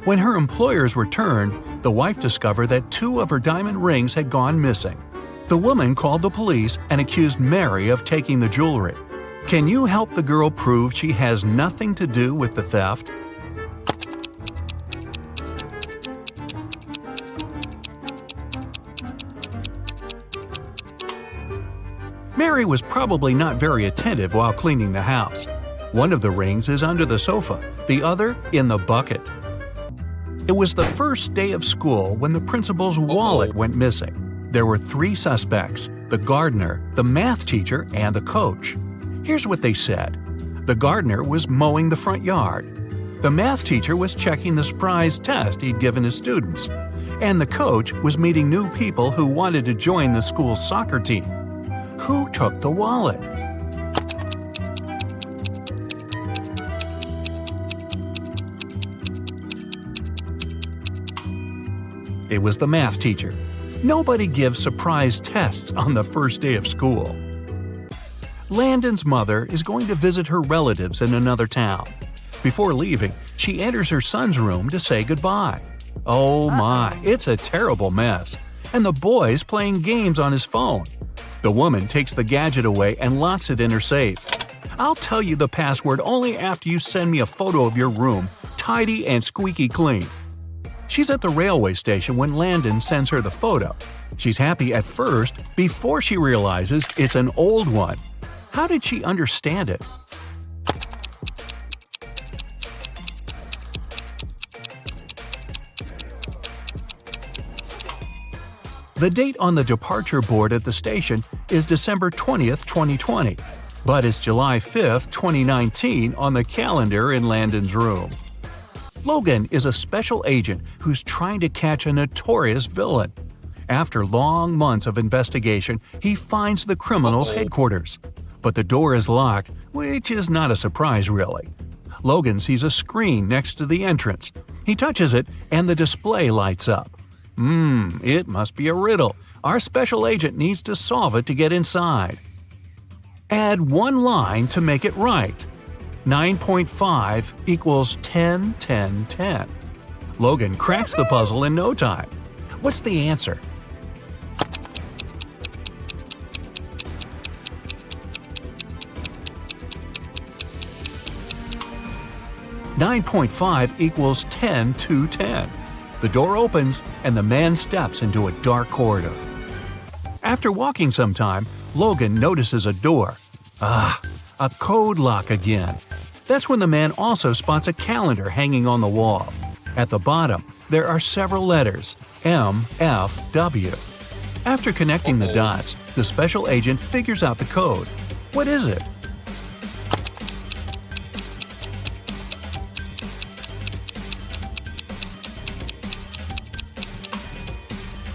When her employers returned, the wife discovered that 2 of her diamond rings had gone missing. The woman called the police and accused Mary of taking the jewelry. Can you help the girl prove she has nothing to do with the theft? Mary was probably not very attentive while cleaning the house. One of the rings is under the sofa, the other in the bucket. It was the first day of school when the principal's wallet went missing. There were 3 suspects: the gardener, the math teacher, and the coach. Here's what they said. The gardener was mowing the front yard. The math teacher was checking the surprise test he'd given his students. And the coach was meeting new people who wanted to join the school's soccer team. Who took the wallet? It was the math teacher. Nobody gives surprise tests on the first day of school. Landon's mother is going to visit her relatives in another town. Before leaving, she enters her son's room to say goodbye. Oh my, it's a terrible mess. And the boy's playing games on his phone. The woman takes the gadget away and locks it in her safe. I'll tell you the password only after you send me a photo of your room, tidy and squeaky clean. She's at the railway station when Landon sends her the photo. She's happy at first before she realizes it's an old one. How did she understand it? The date on the departure board at the station is December 20th, 2020, but it's July 5th, 2019 on the calendar in Landon's room. Logan is a special agent who's trying to catch a notorious villain. After long months of investigation, he finds the criminal's headquarters. But the door is locked, which is not a surprise really. Logan sees a screen next to the entrance. He touches it and the display lights up. It must be a riddle. Our special agent needs to solve it to get inside. Add 1 line to make it right. 9.5 equals 10, 10, 10. Logan cracks the puzzle in no time. What's the answer? "9.5 equals 10 to 10. The door opens and the man steps into a dark corridor. After walking some time, Logan notices a door. A code lock again. That's when the man also spots a calendar hanging on the wall. At the bottom, there are several letters, M, F, W. After connecting the dots, the special agent figures out the code. What is it?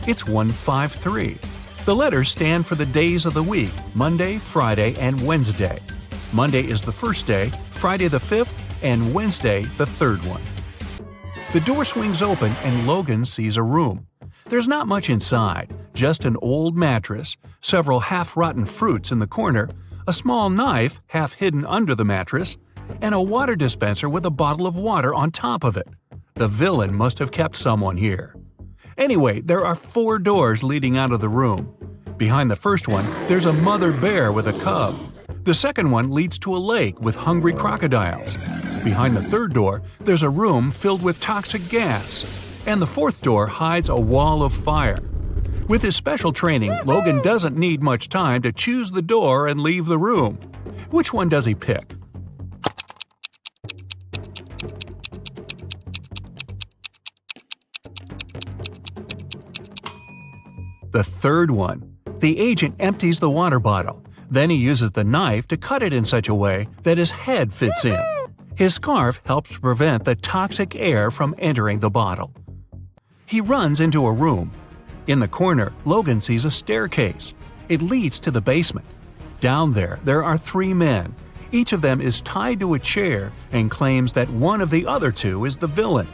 It's 153. The letters stand for the days of the week, Monday, Friday, and Wednesday. Monday is the first day, Friday the 5th, and Wednesday the 3rd one. The door swings open and Logan sees a room. There's not much inside, just an old mattress, several half-rotten fruits in the corner, a small knife half hidden under the mattress, and a water dispenser with a bottle of water on top of it. The villain must have kept someone here. Anyway, there are 4 doors leading out of the room. Behind the first one, there's a mother bear with a cub. The second one leads to a lake with hungry crocodiles. Behind the third door, there's a room filled with toxic gas. And the fourth door hides a wall of fire. With his special training, Logan doesn't need much time to choose the door and leave the room. Which one does he pick? The third one. The agent empties the water bottle. Then he uses the knife to cut it in such a way that his head fits in. His scarf helps to prevent the toxic air from entering the bottle. He runs into a room. In the corner, Logan sees a staircase. It leads to the basement. Down there are 3 men. Each of them is tied to a chair and claims that one of the other 2 is the villain.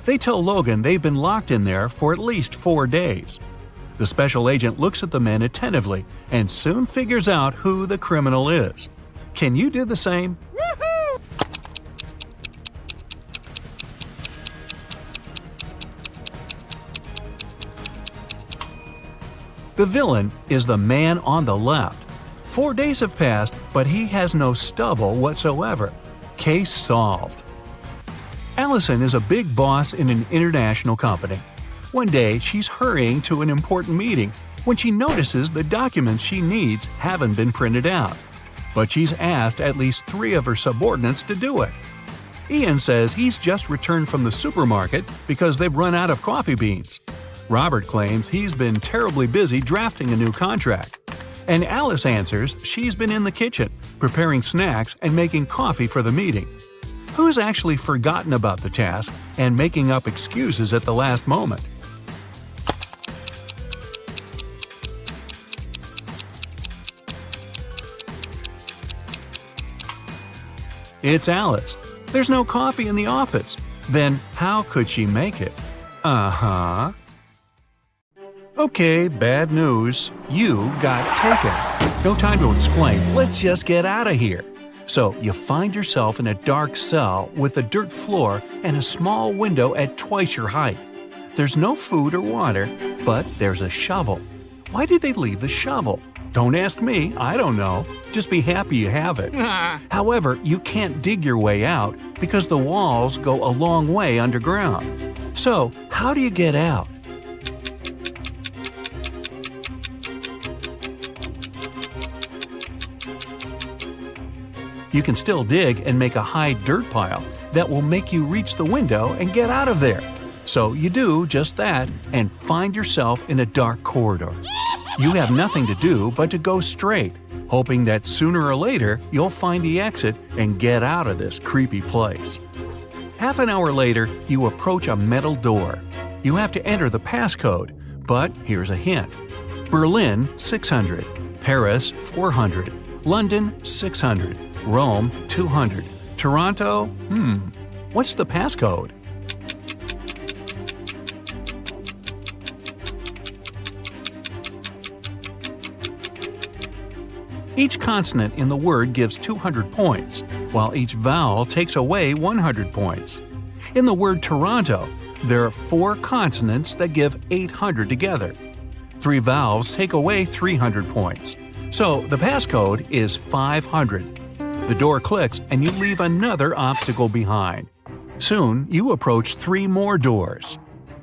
They tell Logan they've been locked in there for at least 4 days. The special agent looks at the men attentively and soon figures out who the criminal is. Can you do the same? The villain is the man on the left. 4 days have passed, but he has no stubble whatsoever. Case solved. Allison is a big boss in an international company. One day, she's hurrying to an important meeting when she notices the documents she needs haven't been printed out. But she's asked at least 3 of her subordinates to do it. Ian says he's just returned from the supermarket because they've run out of coffee beans. Robert claims he's been terribly busy drafting a new contract. And Alice answers she's been in the kitchen, preparing snacks and making coffee for the meeting. Who's actually forgotten about the task and making up excuses at the last moment? It's Alice. There's no coffee in the office. Then how could she make it? Uh-huh. Okay, bad news. You got taken. No time to explain. Let's just get out of here. So you find yourself in a dark cell with a dirt floor and a small window at twice your height. There's no food or water, but there's a shovel. Why did they leave the shovel? Don't ask me, I don't know. Just be happy you have it. However, you can't dig your way out because the walls go a long way underground. So, how do you get out? You can still dig and make a high dirt pile that will make you reach the window and get out of there. So you do just that and find yourself in a dark corridor. You have nothing to do but to go straight, hoping that sooner or later you'll find the exit and get out of this creepy place. Half an hour later, you approach a metal door. You have to enter the passcode, but here's a hint. Berlin, 600. Paris, 400. London, 600. Rome, 200. Toronto, what's the passcode? Each consonant in the word gives 200 points, while each vowel takes away 100 points. In the word Toronto, there are 4 consonants that give 800 together. 3 vowels take away 300 points. So the passcode is 500. The door clicks and you leave another obstacle behind. Soon, you approach 3 more doors.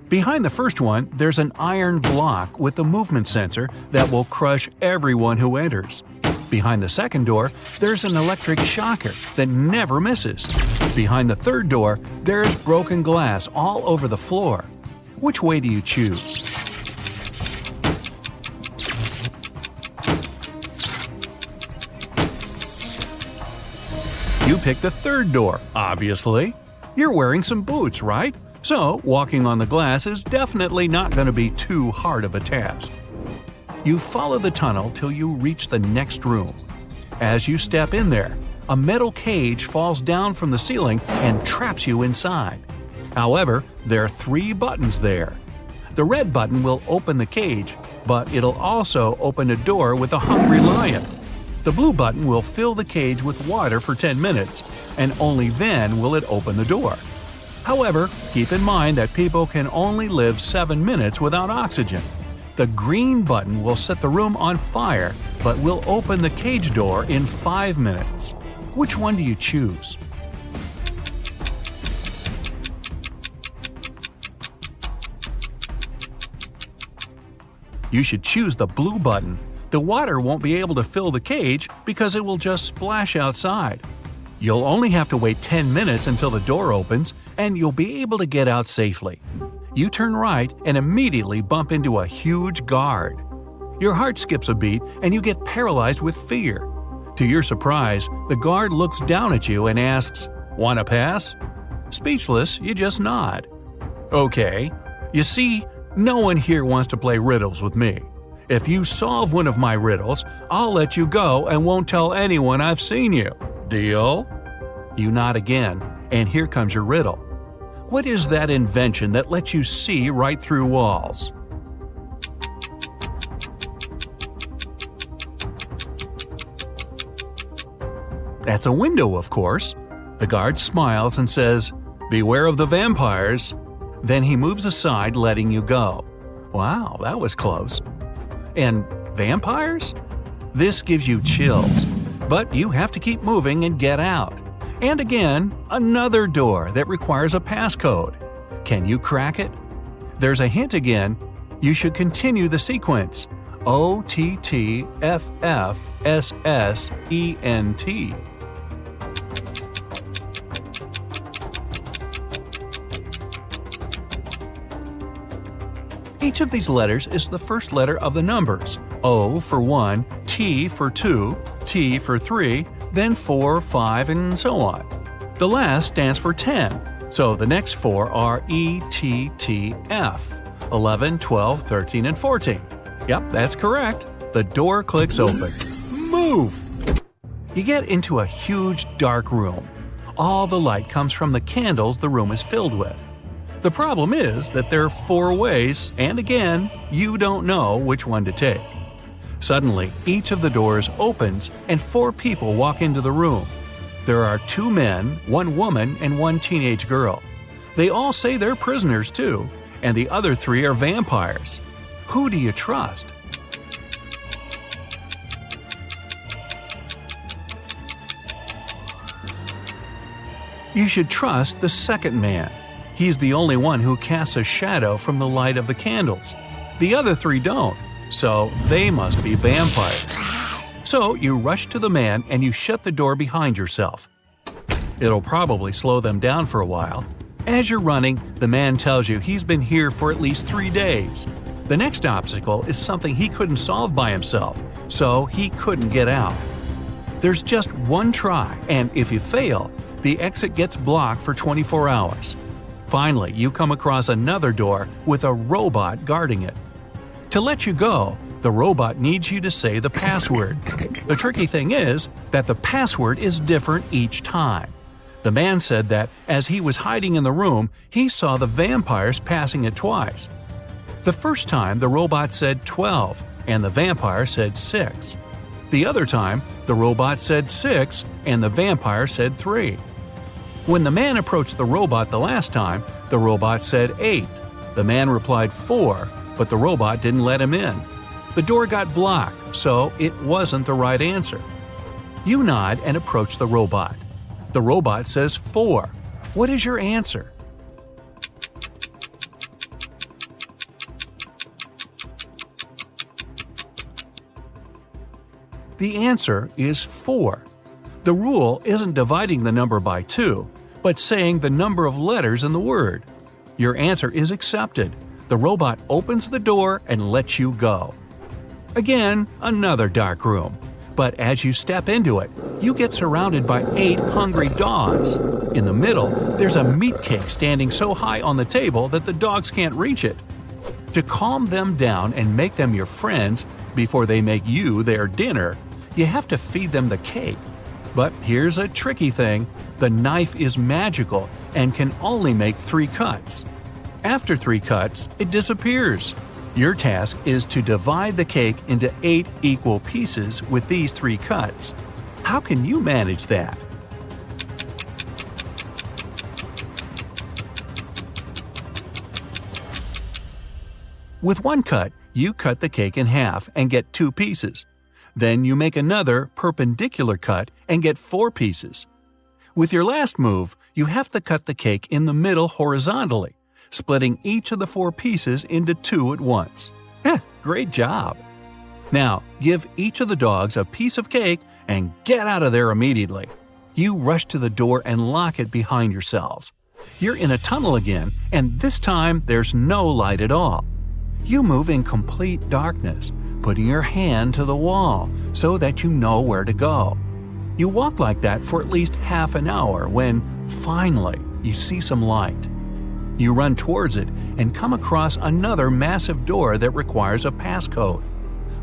Behind the first one, there's an iron block with a movement sensor that will crush everyone who enters. Behind the second door, there's an electric shocker that never misses. Behind the third door, there's broken glass all over the floor. Which way do you choose? You picked the third door, obviously. You're wearing some boots, right? So, walking on the glass is definitely not going to be too hard of a task. You follow the tunnel till you reach the next room. As you step in there, a metal cage falls down from the ceiling and traps you inside. However, there are 3 buttons there. The red button will open the cage, but it'll also open a door with a hungry lion. The blue button will fill the cage with water for 10 minutes, and only then will it open the door. However, keep in mind that people can only live 7 minutes without oxygen. The green button will set the room on fire, but will open the cage door in 5 minutes. Which one do you choose? You should choose the blue button. The water won't be able to fill the cage because it will just splash outside. You'll only have to wait 10 minutes until the door opens, and you'll be able to get out safely. You turn right and immediately bump into a huge guard. Your heart skips a beat and you get paralyzed with fear. To your surprise, the guard looks down at you and asks, "Want to pass?" Speechless, you just nod. Okay. You see, no one here wants to play riddles with me. If you solve one of my riddles, I'll let you go and won't tell anyone I've seen you. Deal? You nod again, and here comes your riddle. What is that invention that lets you see right through walls? That's a window, of course. The guard smiles and says, "Beware of the vampires." Then he moves aside, letting you go. Wow, that was close. And vampires? This gives you chills, but you have to keep moving and get out. And again, another door that requires a passcode. Can you crack it? There's a hint again. You should continue the sequence. OTTFFSSENT. Each of these letters is the first letter of the numbers. O for 1, T for 2, T for 3, then 4, 5, and so on. The last stands for 10, so the next 4 are ETTF, 11, 12, 13, and 14. Yep, that's correct. The door clicks open. Move! You get into a huge dark room. All the light comes from the candles the room is filled with. The problem is that there are 4 ways, and again, you don't know which one to take. Suddenly, each of the doors opens and 4 people walk into the room. There are 2 men, 1 woman, and 1 teenage girl. They all say they're prisoners too, and the other 3 are vampires. Who do you trust? You should trust the second man. He's the only one who casts a shadow from the light of the candles. The other 3 don't, so they must be vampires. So you rush to the man and you shut the door behind yourself. It'll probably slow them down for a while. As you're running, the man tells you he's been here for at least 3 days. The next obstacle is something he couldn't solve by himself, so he couldn't get out. There's just one try, and if you fail, the exit gets blocked for 24 hours. Finally, you come across another door with a robot guarding it. To let you go, the robot needs you to say the password. The tricky thing is that the password is different each time. The man said that as he was hiding in the room, he saw the vampires passing it twice. The first time, the robot said 12, and the vampire said 6. The other time, the robot said 6, and the vampire said 3. When the man approached the robot the last time, the robot said 8. The man replied 4, but the robot didn't let him in. The door got blocked, so it wasn't the right answer. You nod and approach the robot. The robot says 4. What is your answer? The answer is 4. The rule isn't dividing the number by 2, but saying the number of letters in the word. Your answer is accepted. The robot opens the door and lets you go. Again, another dark room. But as you step into it, you get surrounded by 8 hungry dogs. In the middle, there's a meat cake standing so high on the table that the dogs can't reach it. To calm them down and make them your friends before they make you their dinner, you have to feed them the cake. But here's a tricky thing. The knife is magical and can only make 3 cuts. After 3 cuts, it disappears. Your task is to divide the cake into 8 equal pieces with these 3 cuts. How can you manage that? With 1 cut, you cut the cake in half and get 2 pieces. Then you make another perpendicular cut and get 4 pieces. With your last move, you have to cut the cake in the middle horizontally, splitting each of the 4 pieces into 2 at once. Great job! Now, give each of the dogs a piece of cake and get out of there immediately. You rush to the door and lock it behind yourselves. You're in a tunnel again, and this time there's no light at all. You move in complete darkness, putting your hand to the wall so that you know where to go. You walk like that for at least half an hour when, finally, you see some light. You run towards it and come across another massive door that requires a passcode.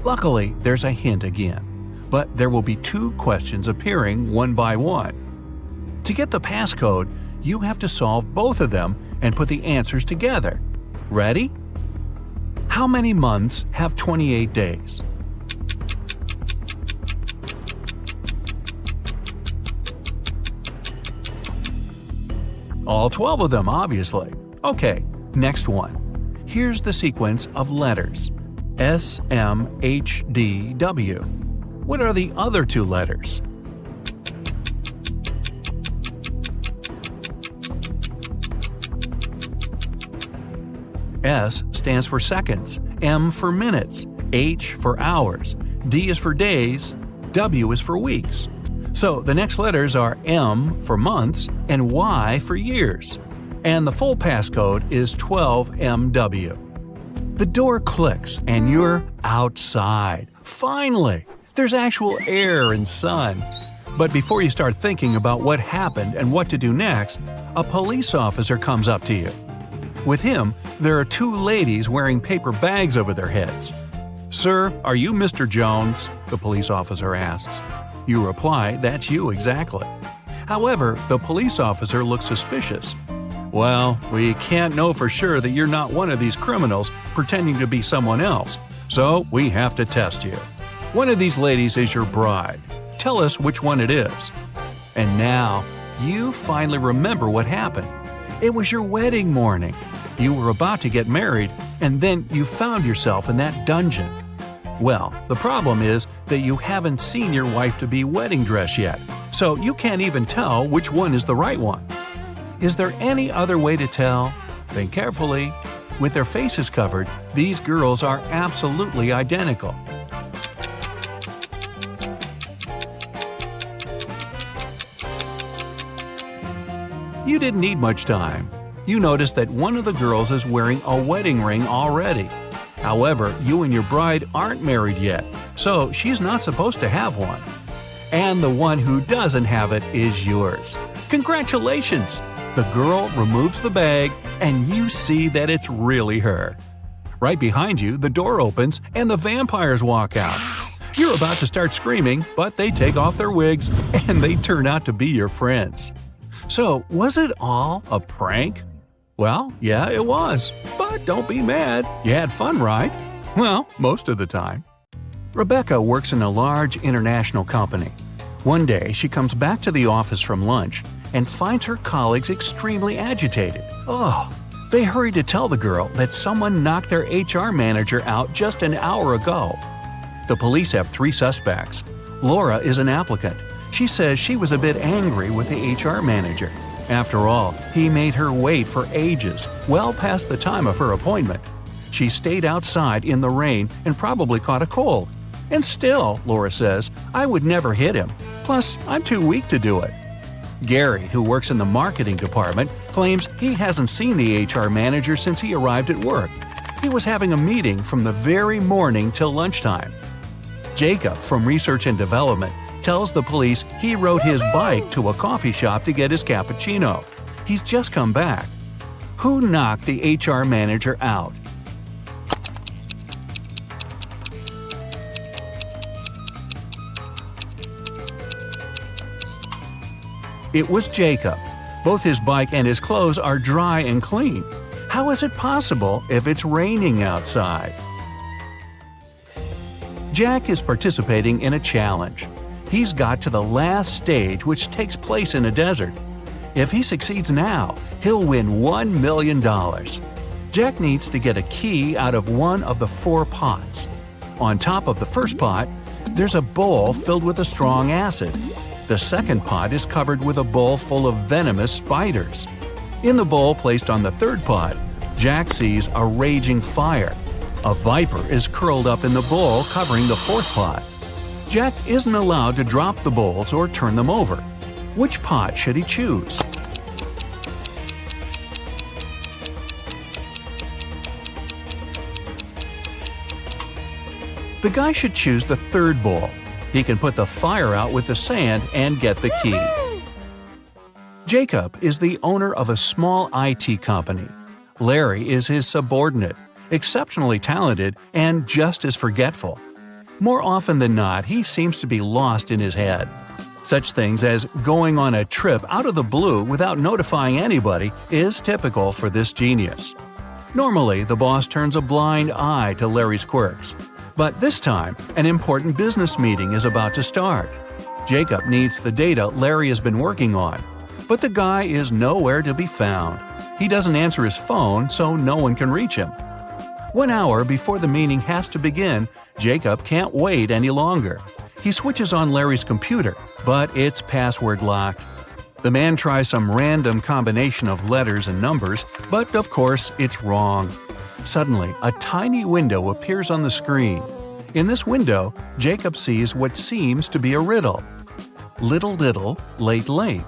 Luckily, there's a hint again, but there will be 2 questions appearing one by one. To get the passcode, you have to solve both of them and put the answers together. Ready? How many months have 28 days? All 12 of them, obviously. Okay, next one. Here's the sequence of letters. S, M, H, D, W. What are the other 2 letters? S stands for seconds, M for minutes, H for hours, D is for days, W is for weeks. So the next letters are M for months and Y for years. And the full passcode is 12MW. The door clicks and you're outside. Finally! There's actual air and sun. But before you start thinking about what happened and what to do next, a police officer comes up to you. With him, there are 2 ladies wearing paper bags over their heads. "Sir, are you Mr. Jones?" the police officer asks. You reply, "That's you exactly." However, the police officer looks suspicious. "Well, we can't know for sure that you're not one of these criminals pretending to be someone else, so we have to test you. One of these ladies is your bride. Tell us which one it is." And now, you finally remember what happened. It was your wedding morning. You were about to get married, and then you found yourself in that dungeon. Well, the problem is that you haven't seen your wife-to-be wedding dress yet, so you can't even tell which one is the right one. Is there any other way to tell? Think carefully. With their faces covered, these girls are absolutely identical. You didn't need much time. You notice that one of the girls is wearing a wedding ring already. However, you and your bride aren't married yet, so she's not supposed to have one. And the one who doesn't have it is yours. Congratulations! The girl removes the bag, and you see that it's really her. Right behind you, the door opens and the vampires walk out. You're about to start screaming, but they take off their wigs and they turn out to be your friends. So, was it all a prank? Well, yeah, it was. But don't be mad. You had fun, right? Well, most of the time. Rebecca works in a large international company. One day, she comes back to the office from lunch and finds her colleagues extremely agitated. They hurry to tell the girl that someone knocked their HR manager out just an hour ago. The police have 3 suspects. Laura is an applicant. She says she was a bit angry with the HR manager. After all, he made her wait for ages, well past the time of her appointment. She stayed outside in the rain and probably caught a cold. And still, Laura says, I would never hit him. Plus, I'm too weak to do it. Gary, who works in the marketing department, claims he hasn't seen the HR manager since he arrived at work. He was having a meeting from the very morning till lunchtime. Jacob, from research and development, tells the police he rode his bike to a coffee shop to get his cappuccino. He's just come back. Who knocked the HR manager out? It was Jacob. Both his bike and his clothes are dry and clean. How is it possible if it's raining outside? Jack is participating in a challenge. He's got to the last stage, which takes place in a desert. If he succeeds now, he'll win $1 million. Jack needs to get a key out of one of the 4 pots. On top of the first pot, there's a bowl filled with a strong acid. The second pot is covered with a bowl full of venomous spiders. In the bowl placed on the third pot, Jack sees a raging fire. A viper is curled up in the bowl covering the fourth pot. Jack isn't allowed to drop the bowls or turn them over. Which pot should he choose? The guy should choose the third bowl. He can put the fire out with the sand and get the key. Jacob is the owner of a small IT company. Larry is his subordinate, exceptionally talented and just as forgetful. More often than not, he seems to be lost in his head. Such things as going on a trip out of the blue without notifying anybody is typical for this genius. Normally, the boss turns a blind eye to Larry's quirks. But this time, an important business meeting is about to start. Jacob needs the data Larry has been working on, but the guy is nowhere to be found. He doesn't answer his phone, so no one can reach him. 1 hour before the meeting has to begin, Jacob can't wait any longer. He switches on Larry's computer, but it's password locked. The man tries some random combination of letters and numbers, but of course it's wrong. Suddenly, a tiny window appears on the screen. In this window, Jacob sees what seems to be a riddle. Little diddle, late late.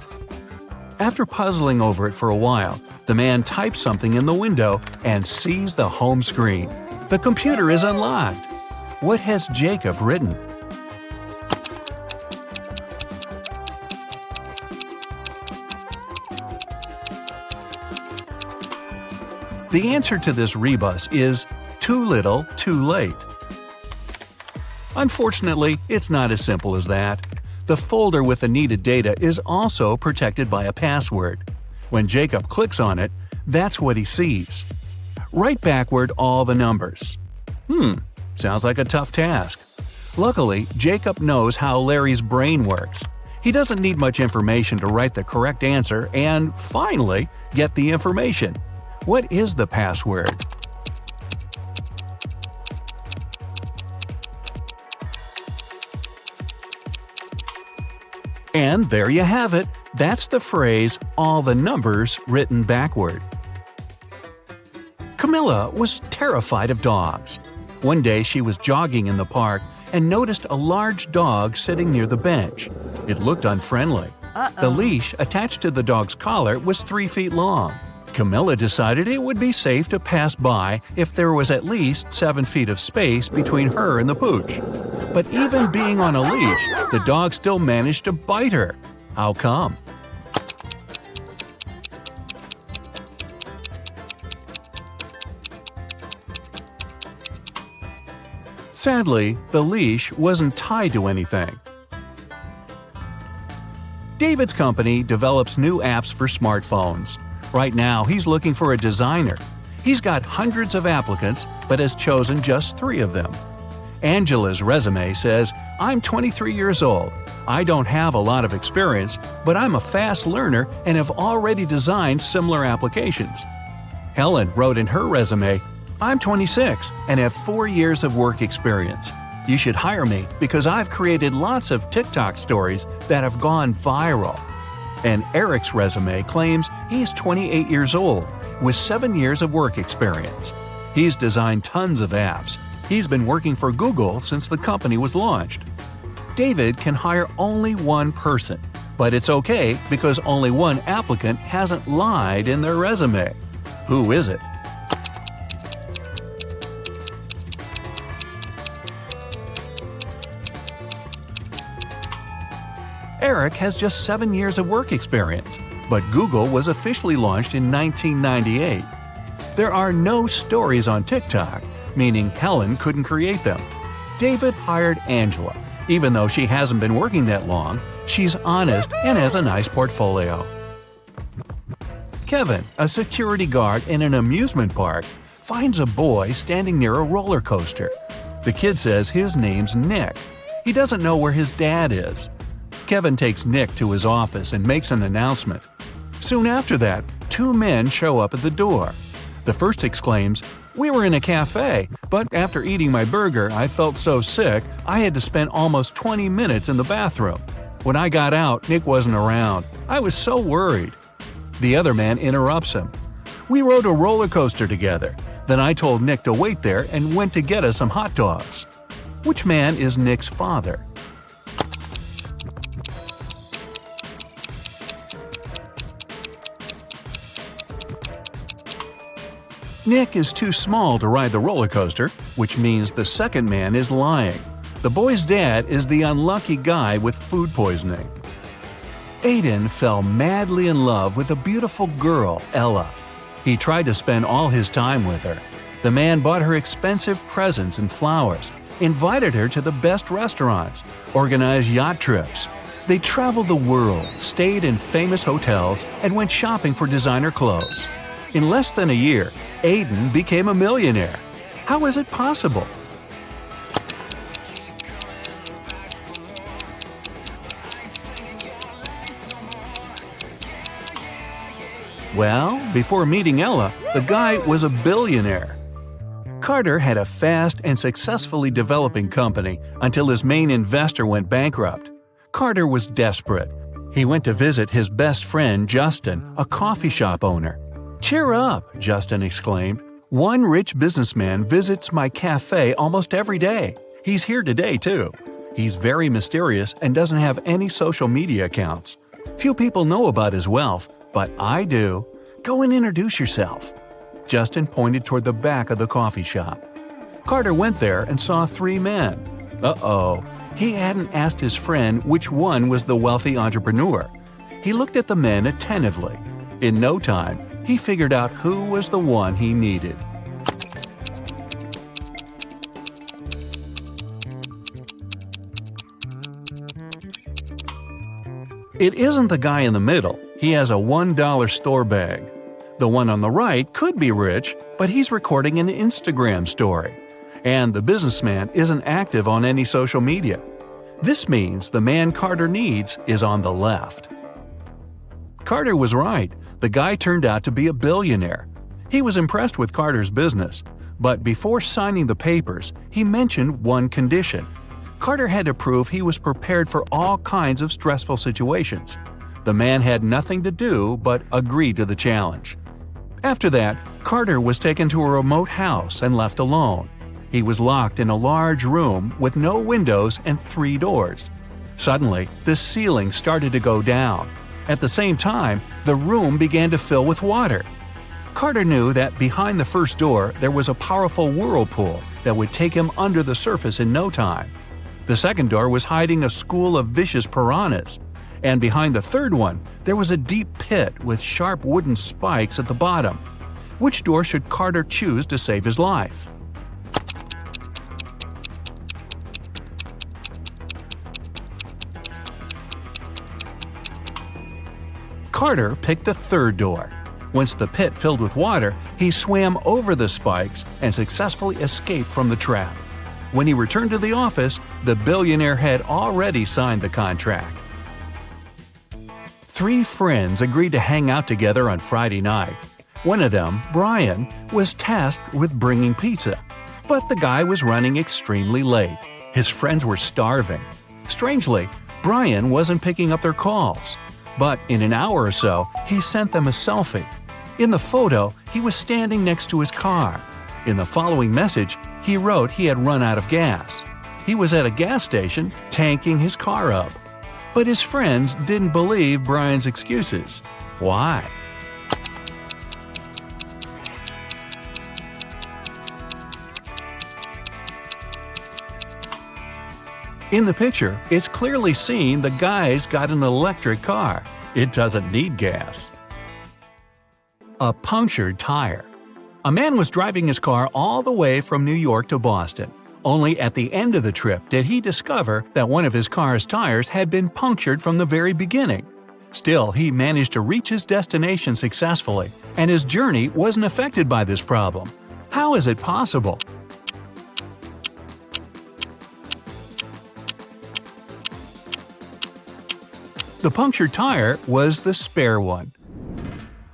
After puzzling over it for a while, the man types something in the window and sees the home screen. The computer is unlocked. What has Jacob written? The answer to this rebus is too little, too late. Unfortunately, it's not as simple as that. The folder with the needed data is also protected by a password. When Jacob clicks on it, that's what he sees. Write backward all the numbers. Sounds like a tough task. Luckily, Jacob knows how Larry's brain works. He doesn't need much information to write the correct answer and, finally, get the information. What is the password? And there you have it. That's the phrase, all the numbers written backward. Camilla was terrified of dogs. One day she was jogging in the park and noticed a large dog sitting near the bench. It looked unfriendly. The leash attached to the dog's collar was 3 feet long. Camilla decided it would be safe to pass by if there was at least 7 feet of space between her and the pooch. But even being on a leash, the dog still managed to bite her. How come? Sadly, the leash wasn't tied to anything. David's company develops new apps for smartphones. Right now, he's looking for a designer. He's got hundreds of applicants, but has chosen just 3 of them. Angela's resume says, "I'm 23 years old. I don't have a lot of experience, but I'm a fast learner and have already designed similar applications." Helen wrote in her resume, "I'm 26 and have 4 years of work experience. You should hire me because I've created lots of TikTok stories that have gone viral." And Eric's resume claims he's 28 years old with 7 years of work experience. He's designed tons of apps. He's been working for Google since the company was launched. David can hire only 1 person, but it's okay because only 1 applicant hasn't lied in their resume. Who is it? Eric has just 7 years of work experience, but Google was officially launched in 1998. There are no stories on TikTok, meaning Helen couldn't create them. David hired Angela. Even though she hasn't been working that long, she's honest and has a nice portfolio. Kevin, a security guard in an amusement park, finds a boy standing near a roller coaster. The kid says his name's Nick. He doesn't know where his dad is. Kevin takes Nick to his office and makes an announcement. Soon after that, 2 men show up at the door. The first exclaims, "We were in a cafe, but after eating my burger, I felt so sick I had to spend almost 20 minutes in the bathroom. When I got out, Nick wasn't around. I was so worried." The other man interrupts him. "We rode a roller coaster together. Then I told Nick to wait there and went to get us some hot dogs." Which man is Nick's father? Nick is too small to ride the roller coaster, which means the second man is lying. The boy's dad is the unlucky guy with food poisoning. Aiden fell madly in love with a beautiful girl, Ella. He tried to spend all his time with her. The man bought her expensive presents and flowers, invited her to the best restaurants, organized yacht trips. They traveled the world, stayed in famous hotels, and went shopping for designer clothes. In less than a year, Aiden became a millionaire. How is it possible? Well, before meeting Ella, the guy was a billionaire. Carter had a fast and successfully developing company until his main investor went bankrupt. Carter was desperate. He went to visit his best friend Justin, a coffee shop owner. "Cheer up," Justin exclaimed. "One rich businessman visits my cafe almost every day. He's here today, too. He's very mysterious and doesn't have any social media accounts. Few people know about his wealth, but I do. Go and introduce yourself." Justin pointed toward the back of the coffee shop. Carter went there and saw 3 men. Uh-oh. He hadn't asked his friend which one was the wealthy entrepreneur. He looked at the men attentively. In no time, he figured out who was the one he needed. It isn't the guy in the middle. He has a $1 store bag. The one on the right could be rich, but he's recording an Instagram story. And the businessman isn't active on any social media. This means the man Carter needs is on the left. Carter was right. The guy turned out to be a billionaire. He was impressed with Carter's business, but before signing the papers, he mentioned one condition. Carter had to prove he was prepared for all kinds of stressful situations. The man had nothing to do but agree to the challenge. After that, Carter was taken to a remote house and left alone. He was locked in a large room with no windows and 3 doors. Suddenly, the ceiling started to go down. At the same time, the room began to fill with water. Carter knew that behind the first door there was a powerful whirlpool that would take him under the surface in no time. The second door was hiding a school of vicious piranhas. And behind the third one, there was a deep pit with sharp wooden spikes at the bottom. Which door should Carter choose to save his life? Carter picked the third door. Once the pit filled with water, he swam over the spikes and successfully escaped from the trap. When he returned to the office, the billionaire had already signed the contract. 3 friends agreed to hang out together on Friday night. One of them, Brian, was tasked with bringing pizza. But the guy was running extremely late. His friends were starving. Strangely, Brian wasn't picking up their calls. But in an hour or so, he sent them a selfie. In the photo, he was standing next to his car. In the following message, he wrote he had run out of gas. He was at a gas station, tanking his car up. But his friends didn't believe Brian's excuses. Why? In the picture, it's clearly seen the guy's got an electric car. It doesn't need gas. A punctured tire. A man was driving his car all the way from New York to Boston. Only at the end of the trip did he discover that one of his car's tires had been punctured from the very beginning. Still, he managed to reach his destination successfully, and his journey wasn't affected by this problem. How is it possible? The punctured tire was the spare one.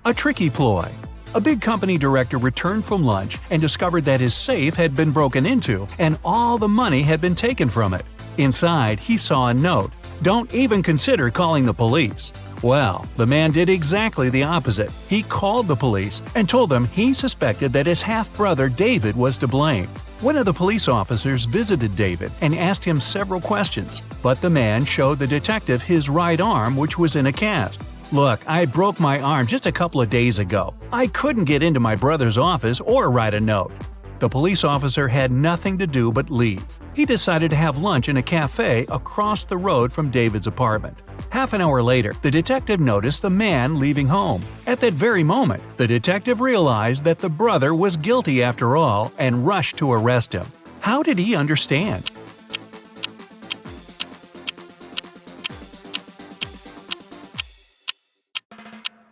A tricky ploy. A big company director returned from lunch and discovered that his safe had been broken into and all the money had been taken from it. Inside, he saw a note, "Don't even consider calling the police." Well, the man did exactly the opposite. He called the police and told them he suspected that his half-brother David was to blame. One of the police officers visited David and asked him several questions, but the man showed the detective his right arm, which was in a cast. "Look, I broke my arm just a couple of days ago. I couldn't get into my brother's office or write a note." The police officer had nothing to do but leave. He decided to have lunch in a cafe across the road from David's apartment. Half an hour later, the detective noticed the man leaving home. At that very moment, the detective realized that the brother was guilty after all and rushed to arrest him. How did he understand?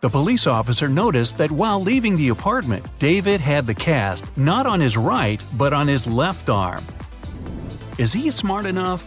The police officer noticed that while leaving the apartment, David had the cast not on his right but on his left arm. Is he smart enough?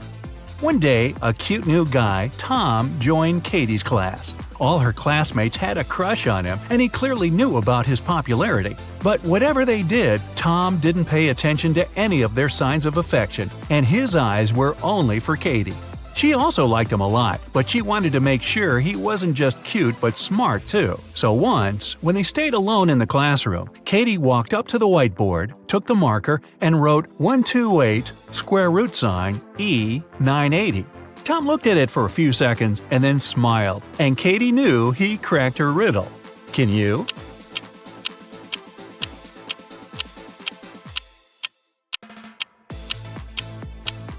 One day, a cute new guy, Tom, joined Katie's class. All her classmates had a crush on him, and he clearly knew about his popularity. But whatever they did, Tom didn't pay attention to any of their signs of affection, and his eyes were only for Katie. She also liked him a lot, but she wanted to make sure he wasn't just cute but smart too. So once, when they stayed alone in the classroom, Katie walked up to the whiteboard, took the marker, and wrote 128 square root sign E 980. Tom looked at it for a few seconds and then smiled, and Katie knew he cracked her riddle. Can you?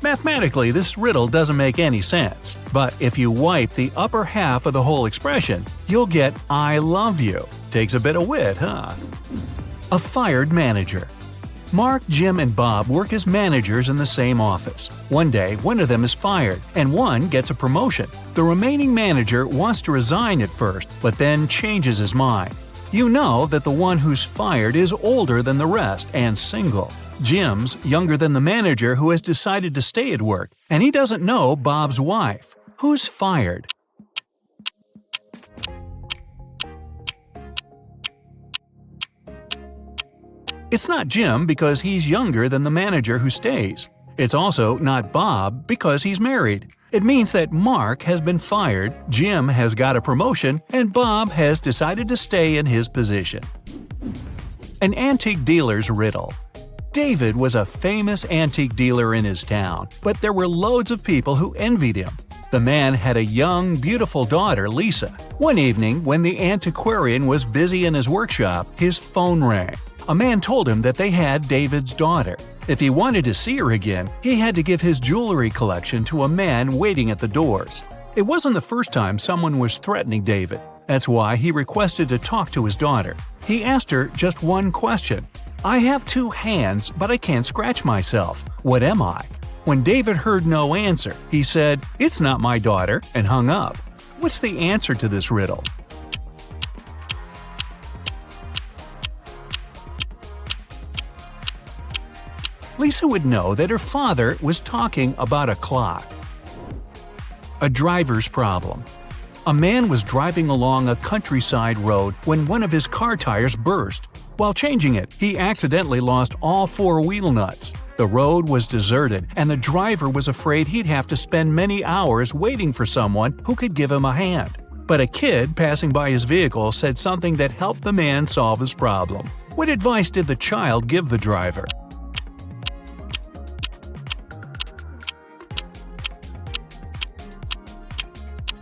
Mathematically, this riddle doesn't make any sense, but if you wipe the upper half of the whole expression, you'll get "I love you." Takes a bit of wit, huh? A fired manager. Mark, Jim, and Bob work as managers in the same office. One day, one of them is fired, and one gets a promotion. The remaining manager wants to resign at first, but then changes his mind. You know that the one who's fired is older than the rest and single. Jim's younger than the manager who has decided to stay at work, and he doesn't know Bob's wife. Who's fired? It's not Jim because he's younger than the manager who stays. It's also not Bob because he's married. It means that Mark has been fired, Jim has got a promotion, and Bob has decided to stay in his position. An antique dealer's riddle. David was a famous antique dealer in his town, but there were loads of people who envied him. The man had a young, beautiful daughter, Lisa. One evening, when the antiquarian was busy in his workshop, his phone rang. A man told him that they had David's daughter. If he wanted to see her again, he had to give his jewelry collection to a man waiting at the doors. It wasn't the first time someone was threatening David. That's why he requested to talk to his daughter. He asked her just one question. "I have 2 hands, but I can't scratch myself. What am I?" When David heard no answer, he said, "It's not my daughter," and hung up. What's the answer to this riddle? Lisa would know that her father was talking about a clock. A driver's problem. A man was driving along a countryside road when one of his car tires burst. While changing it, he accidentally lost all 4 wheel nuts. The road was deserted, and the driver was afraid he'd have to spend many hours waiting for someone who could give him a hand. But a kid passing by his vehicle said something that helped the man solve his problem. What advice did the child give the driver?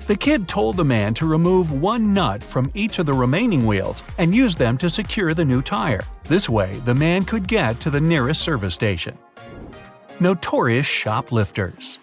The kid told the man to remove 1 nut from each of the remaining wheels and use them to secure the new tire. This way, the man could get to the nearest service station. Notorious shoplifters.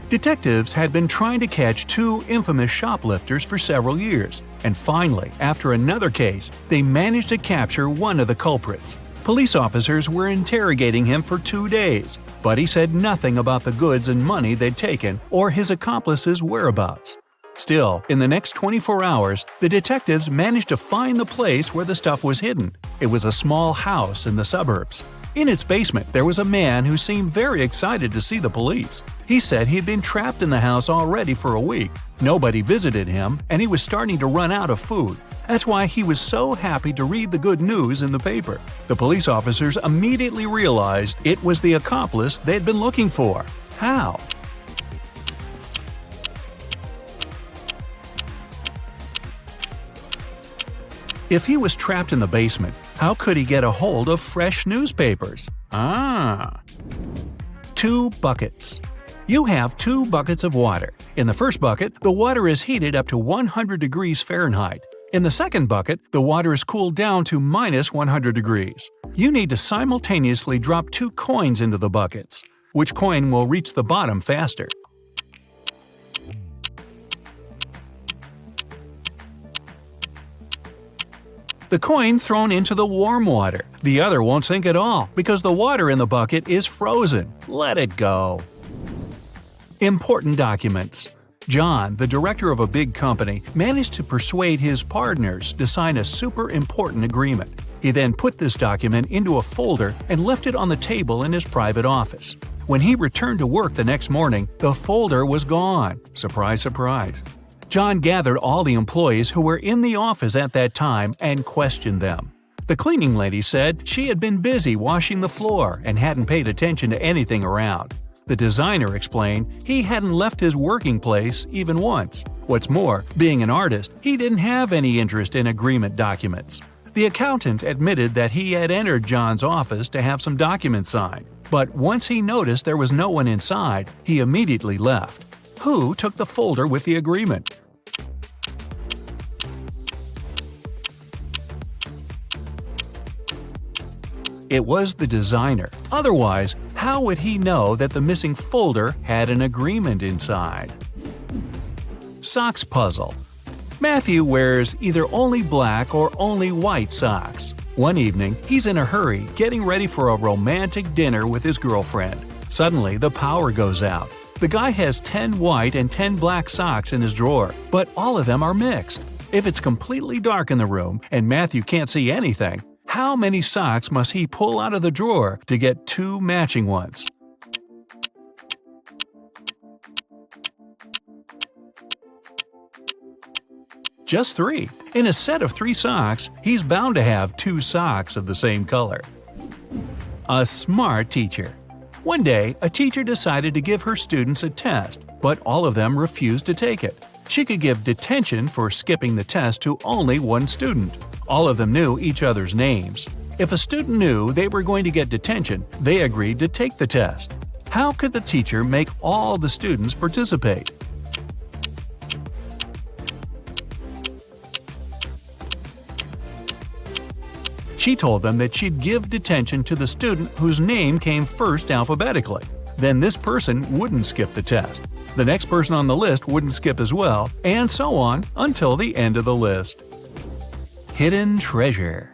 Detectives had been trying to catch 2 infamous shoplifters for several years, and finally, after another case, they managed to capture one of the culprits. Police officers were interrogating him for 2 days, but he said nothing about the goods and money they'd taken or his accomplices' whereabouts. Still, in the next 24 hours, the detectives managed to find the place where the stuff was hidden. It was a small house in the suburbs. In its basement, there was a man who seemed very excited to see the police. He said he'd been trapped in the house already for a week. Nobody visited him, and he was starting to run out of food. That's why he was so happy to read the good news in the paper. The police officers immediately realized it was the accomplice they'd been looking for. How? If he was trapped in the basement, how could he get a hold of fresh newspapers? 2 buckets. You have 2 buckets of water. In the first bucket, the water is heated up to 100 degrees Fahrenheit. In the second bucket, the water is cooled down to minus 100 degrees. You need to simultaneously drop 2 coins into the buckets. Which coin will reach the bottom faster? The coin thrown into the warm water. The other won't sink at all because the water in the bucket is frozen. Let it go. Important documents. John, the director of a big company, managed to persuade his partners to sign a super important agreement. He then put this document into a folder and left it on the table in his private office. When he returned to work the next morning, the folder was gone. Surprise, surprise. John gathered all the employees who were in the office at that time and questioned them. The cleaning lady said she had been busy washing the floor and hadn't paid attention to anything around. The designer explained he hadn't left his working place even once. What's more, being an artist, he didn't have any interest in agreement documents. The accountant admitted that he had entered John's office to have some documents signed, but once he noticed there was no one inside, he immediately left. Who took the folder with the agreement? It was the designer. Otherwise, how would he know that the missing folder had an agreement inside? Socks puzzle. Matthew wears either only black or only white socks. One evening, he's in a hurry getting ready for a romantic dinner with his girlfriend. Suddenly, the power goes out. The guy has 10 white and 10 black socks in his drawer, but all of them are mixed. If it's completely dark in the room and Matthew can't see anything, how many socks must he pull out of the drawer to get 2 matching ones? Just 3. In a set of 3 socks, he's bound to have 2 socks of the same color. A smart teacher. One day, a teacher decided to give her students a test, but all of them refused to take it. She could give detention for skipping the test to only one student. All of them knew each other's names. If a student knew they were going to get detention, they agreed to take the test. How could the teacher make all the students participate? She told them that she'd give detention to the student whose name came first alphabetically. Then this person wouldn't skip the test. The next person on the list wouldn't skip as well, and so on until the end of the list. Hidden treasure.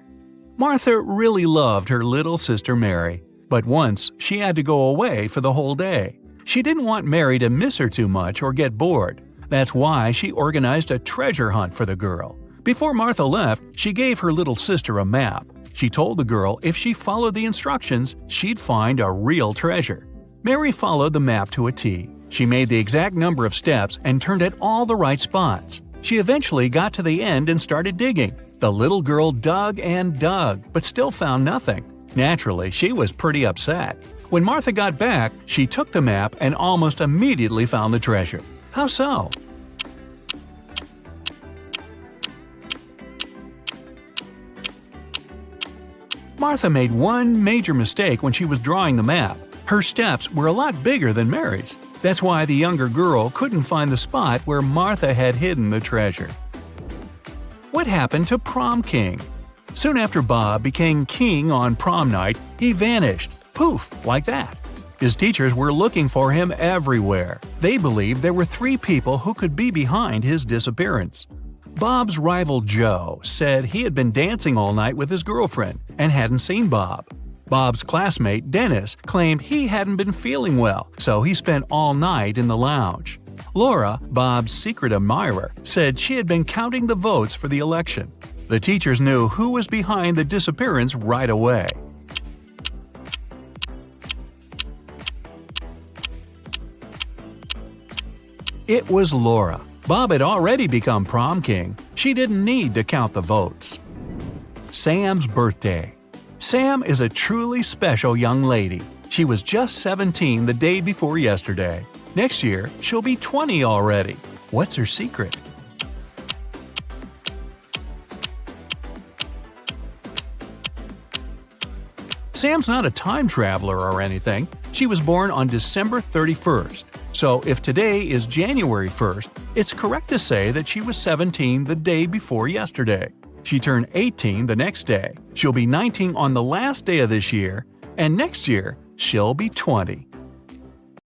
Martha really loved her little sister Mary, but once she had to go away for the whole day. She didn't want Mary to miss her too much or get bored. That's why she organized a treasure hunt for the girl. Before Martha left, she gave her little sister a map. She told the girl if she followed the instructions, she'd find a real treasure. Mary followed the map to a T. She made the exact number of steps and turned at all the right spots. She eventually got to the end and started digging. The little girl dug and dug, but still found nothing. Naturally, she was pretty upset. When Martha got back, she took the map and almost immediately found the treasure. How so? Martha made one major mistake when she was drawing the map. Her steps were a lot bigger than Mary's. That's why the younger girl couldn't find the spot where Martha had hidden the treasure. What happened to Prom King? Soon after Bob became king on prom night, he vanished. Poof, like that. His teachers were looking for him everywhere. They believed there were 3 people who could be behind his disappearance. Bob's rival Joe said he had been dancing all night with his girlfriend and hadn't seen Bob. Bob's classmate Dennis claimed he hadn't been feeling well, so he spent all night in the lounge. Laura, Bob's secret admirer, said she had been counting the votes for the election. The teachers knew who was behind the disappearance right away. It was Laura. Bob had already become prom king. She didn't need to count the votes. Sam's birthday. Sam is a truly special young lady. She was just 17 the day before yesterday. Next year, she'll be 20 already. What's her secret? Sam's not a time traveler or anything. She was born on December 31st. So if today is January 1st, it's correct to say that she was 17 the day before yesterday. She turned 18 the next day. She'll be 19 on the last day of this year, and next year, she'll be 20.